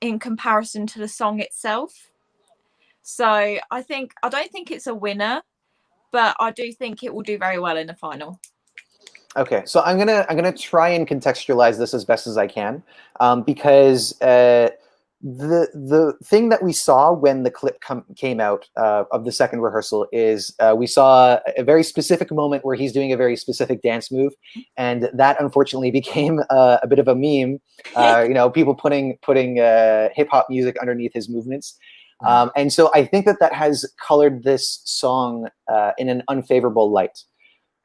in comparison to the song itself. So I don't think it's a winner, but I do think it will do very well in the final. Okay, so I'm gonna try and contextualize this as best as I can, because the thing that we saw when the clip came out of the second rehearsal is we saw a very specific moment where he's doing a very specific dance move, and that unfortunately became a bit of a meme. People putting hip hop music underneath his movements. And so I think that has colored this song in an unfavorable light.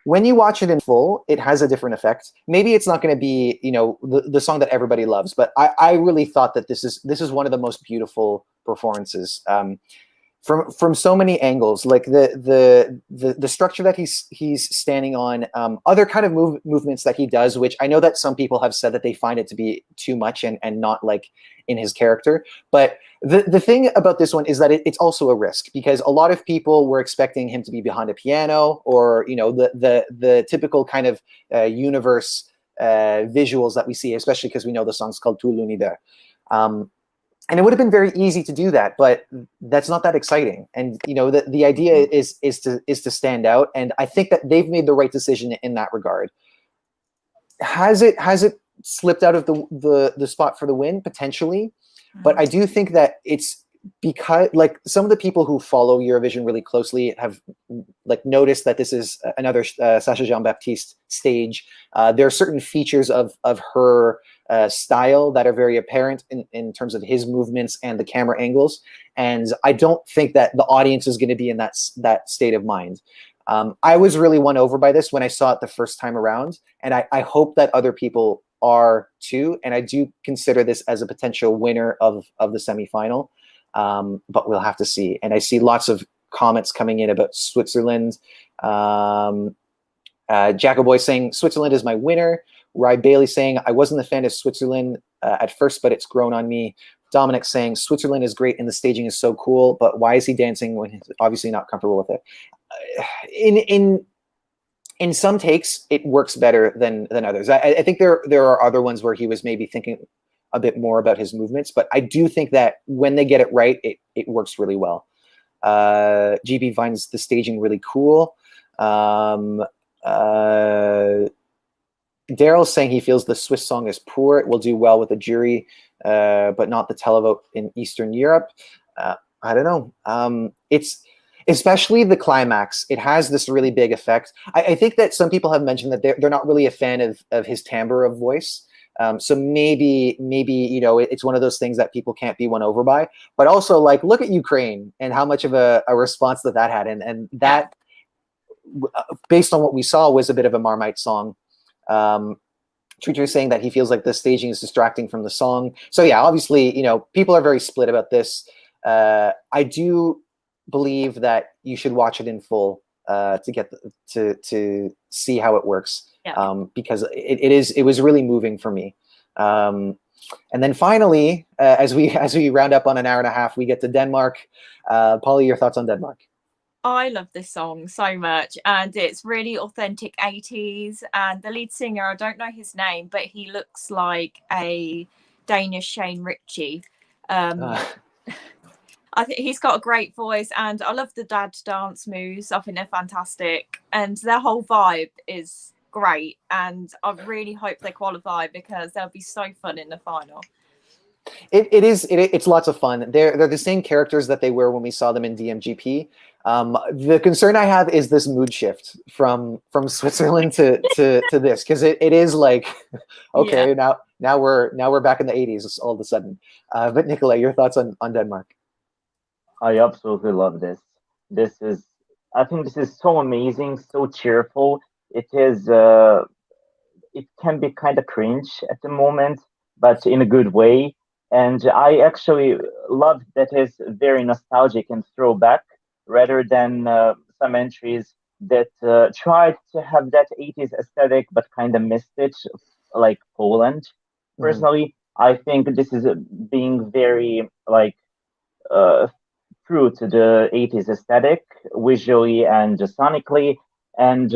When you watch it in full, it has a different effect. Maybe it's not going to be, the song that everybody loves, but I really thought that this is one of the most beautiful performances. from so many angles, like the structure that he's standing on, other kind of movements that he does, which I know that some people have said that they find it to be too much and not like in his character. But the thing about this one is that it's also a risk, because a lot of people were expecting him to be behind a piano, or the typical kind of universe visuals that we see, especially because we know the song's called Tu l'univers. And it would have been very easy to do that, but that's not that exciting. And the idea is to stand out, and I think that they've made the right decision in that regard. Has it slipped out of the spot for the win? Potentially, but I do think that it's because, like, some of the people who follow Eurovision really closely have like noticed that this is another Sacha Jean-Baptiste stage. There are certain features of her style that are very apparent in terms of his movements and the camera angles, and I don't think that the audience is going to be in that state of mind. I was really won over by this when I saw it the first time around, and I hope that other people are too, and I do consider this as a potential winner of the semifinal. But we'll have to see. And I see lots of comments coming in about Switzerland. Jacoboy saying Switzerland is my winner. Rye Bailey saying I wasn't a fan of Switzerland at first, but it's grown on me. Dominic saying Switzerland is great and the staging is so cool, but why is he dancing when he's obviously not comfortable with it? In some takes, it works better than others. I think there are other ones where he was maybe thinking a bit more about his movements, but I do think that when they get it right, it works really well. GB finds the staging really cool. Daryl's saying he feels the Swiss song is poor. It will do well with the jury, but not the televote in Eastern Europe. I don't know. It's especially the climax. It has this really big effect. I think that some people have mentioned that they're not really a fan of his timbre of voice. So maybe it's one of those things that people can't be won over by. But also, like, look at Ukraine and how much of a response that had, and that, based on what we saw, was a bit of a Marmite song. Treacher is saying that he feels like the staging is distracting from the song. So yeah, obviously, people are very split about this. I do believe that you should watch it in full to get to see how it works. Yeah. Because it was really moving for me. And then finally, as we round up on an hour and a half, we get to Denmark. Polly, your thoughts on Denmark? I love this song so much, and it's really authentic 80s. And the lead singer, I don't know his name, but he looks like a Danish Shane Ritchie. I think he's got a great voice, and I love the dad dance moves. I think they're fantastic, and their whole vibe is great. And I really hope they qualify, because they'll be so fun in the final. It's lots of fun. They're the same characters that they were when we saw them in DMGP. The concern I have is this mood shift from Switzerland to this, because it is like, okay, yeah. now we're back in the 80s all of a sudden. But Nicolai, your thoughts on Denmark? I absolutely love this. I think this is so amazing, so cheerful. It is. It can be kind of cringe at the moment, but in a good way. And I actually love that it's very nostalgic and throwback, rather than some entries that tried to have that 80s aesthetic but kind of missed it, like Poland. Personally, I think this is being very true to the 80s aesthetic, visually and sonically. And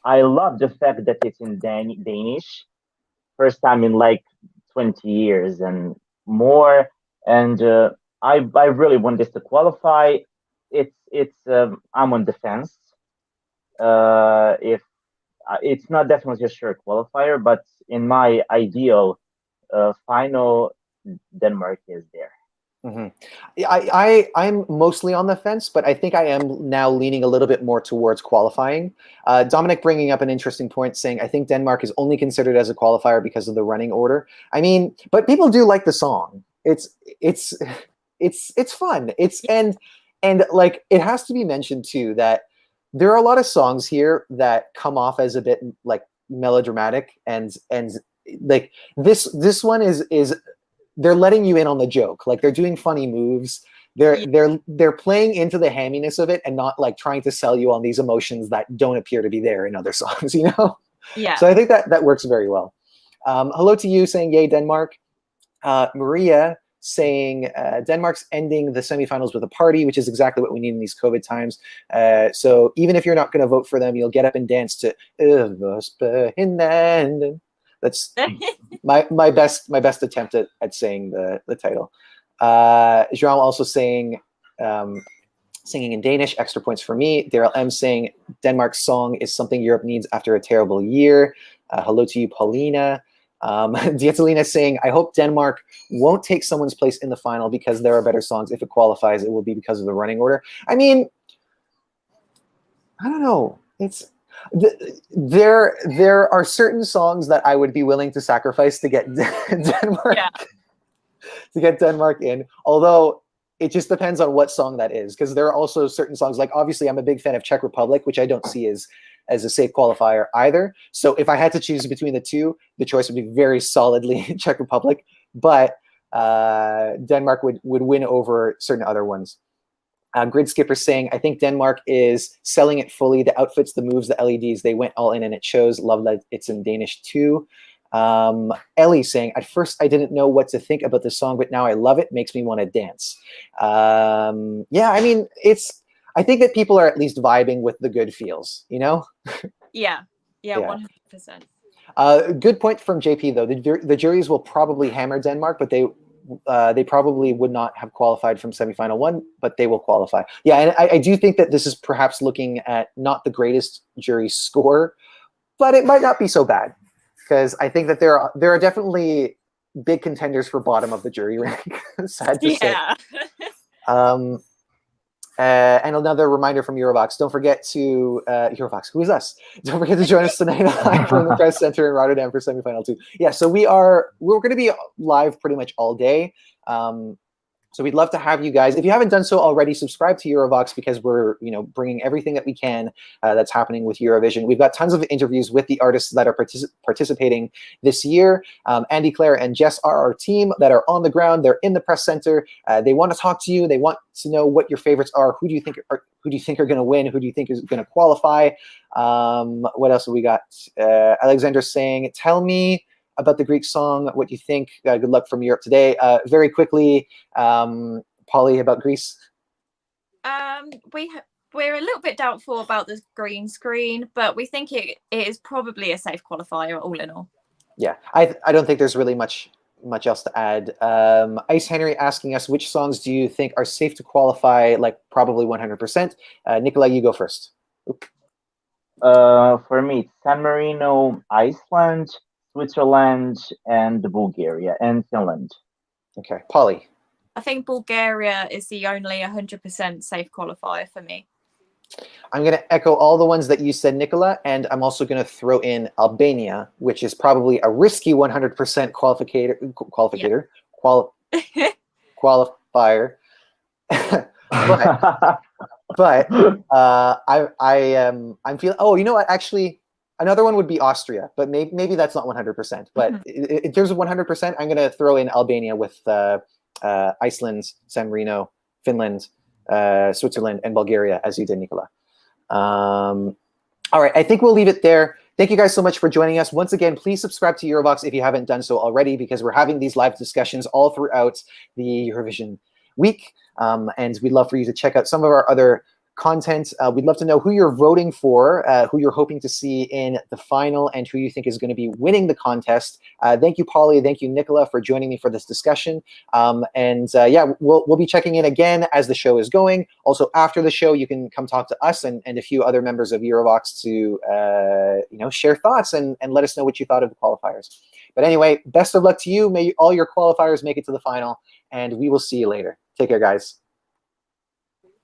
I love the fact that it's in Danish, first time in like 20 years and more. And I really want this to qualify. I'm on the fence. If it's not definitely a sure qualifier, but in my ideal final, Denmark is there. I'm mostly on the fence, but I think I am now leaning a little bit more towards qualifying. Dominic bringing up an interesting point, saying I think Denmark is only considered as a qualifier because of the running order. I mean, but people do like the song. It's fun. And like, it has to be mentioned too that there are a lot of songs here that come off as a bit like melodramatic, and like this one is they're letting you in on the joke. Like, they're doing funny moves. they're playing into the hamminess of it and not like trying to sell you on these emotions that don't appear to be there in other songs, you know? Yeah. So I think that works very well. Hello to you saying yay Denmark. Maria saying Denmark's ending the semifinals with a party, which is exactly what we need in these COVID times. So even if you're not going to vote for them, you'll get up and dance to that's my best attempt at saying the title. João also saying singing in Danish, extra points for me. Daryl M saying Denmark's song is something Europe needs after a terrible year. Hello to you, Paulina. Dietalina saying, I hope Denmark won't take someone's place in the final because there are better songs. If it qualifies, it will be because of the running order. I mean, I don't know. There are certain songs that I would be willing to sacrifice to get Denmark to get Denmark in. Although it just depends on what song that is, because there are also certain songs, like obviously I'm a big fan of Czech Republic, which I don't see as a safe qualifier either. So if I had to choose between the two, the choice would be very solidly Czech Republic, but Denmark would win over certain other ones. Grid Skipper saying, I think Denmark is selling it fully. The outfits, the moves, the LEDs, they went all in and it shows. Love that it's in Danish too. Ellie saying, at first I didn't know what to think about this song, but now I love it. Makes me want to dance. Yeah, I mean, I think that people are at least vibing with the good feels, you know? Yeah, 100%. Good point from JP, though. The juries will probably hammer Denmark, but they probably would not have qualified from semifinal one, but they will qualify. Yeah, and I do think that this is perhaps looking at not the greatest jury score, but it might not be so bad, because I think that there are definitely big contenders for bottom of the jury rank. Sad to say. And another reminder from Eurovoxx, don't forget to, Eurovoxx, who is us? Don't forget to join us tonight live from the Press Center in Rotterdam for semifinal 2. Yeah, so we're going to be live pretty much all day. So we'd love to have you guys. If you haven't done so already, subscribe to Eurovoxx, because we're bringing everything that we can that's happening with Eurovision. We've got tons of interviews with the artists that are participating this year. Andy, Claire, and Jess are our team that are on the ground. They're in the press center. They want to talk to you. They want to know what your favorites are. Who do you think are going to win? Who do you think is going to qualify? What else have we got? Alexander saying, tell me about the Greek song, what you think. Good luck from Europe today. Very quickly, Polly, about Greece. We're a little bit doubtful about the green screen, but we think it is probably a safe qualifier all in all. Yeah, I don't think there's really much else to add. Ice Henry asking us, which songs do you think are safe to qualify, like probably 100%? Nicola, you go first. For me, it's San Marino, Iceland, Switzerland, and Bulgaria, and Finland. Okay, Polly. I think Bulgaria is the only 100% safe qualifier for me. I'm going to echo all the ones that you said, Nicola, and I'm also going to throw in Albania, which is probably a risky 100% qualifier. but I'm feeling. Oh, you know what? Actually, another one would be Austria, but maybe that's not 100%. But in terms of 100%, I'm going to throw in Albania with Iceland, San Marino, Finland, Switzerland, and Bulgaria, as you did, Nicola. All right, I think we'll leave it there. Thank you guys so much for joining us. Once again, please subscribe to Eurovoxx if you haven't done so already, because we're having these live discussions all throughout the Eurovision week. And we'd love for you to check out some of our other content. We'd love to know who you're voting for, who you're hoping to see in the final, and who you think is going to be winning the contest. Thank you, Polly. Thank you, Nicola, for joining me for this discussion. Yeah, we'll be checking in again as the show is going. Also, after the show, you can come talk to us and a few other members of Eurovoxx to share thoughts and let us know what you thought of the qualifiers. But anyway, best of luck to you. May all your qualifiers make it to the final, and we will see you later. Take care, guys.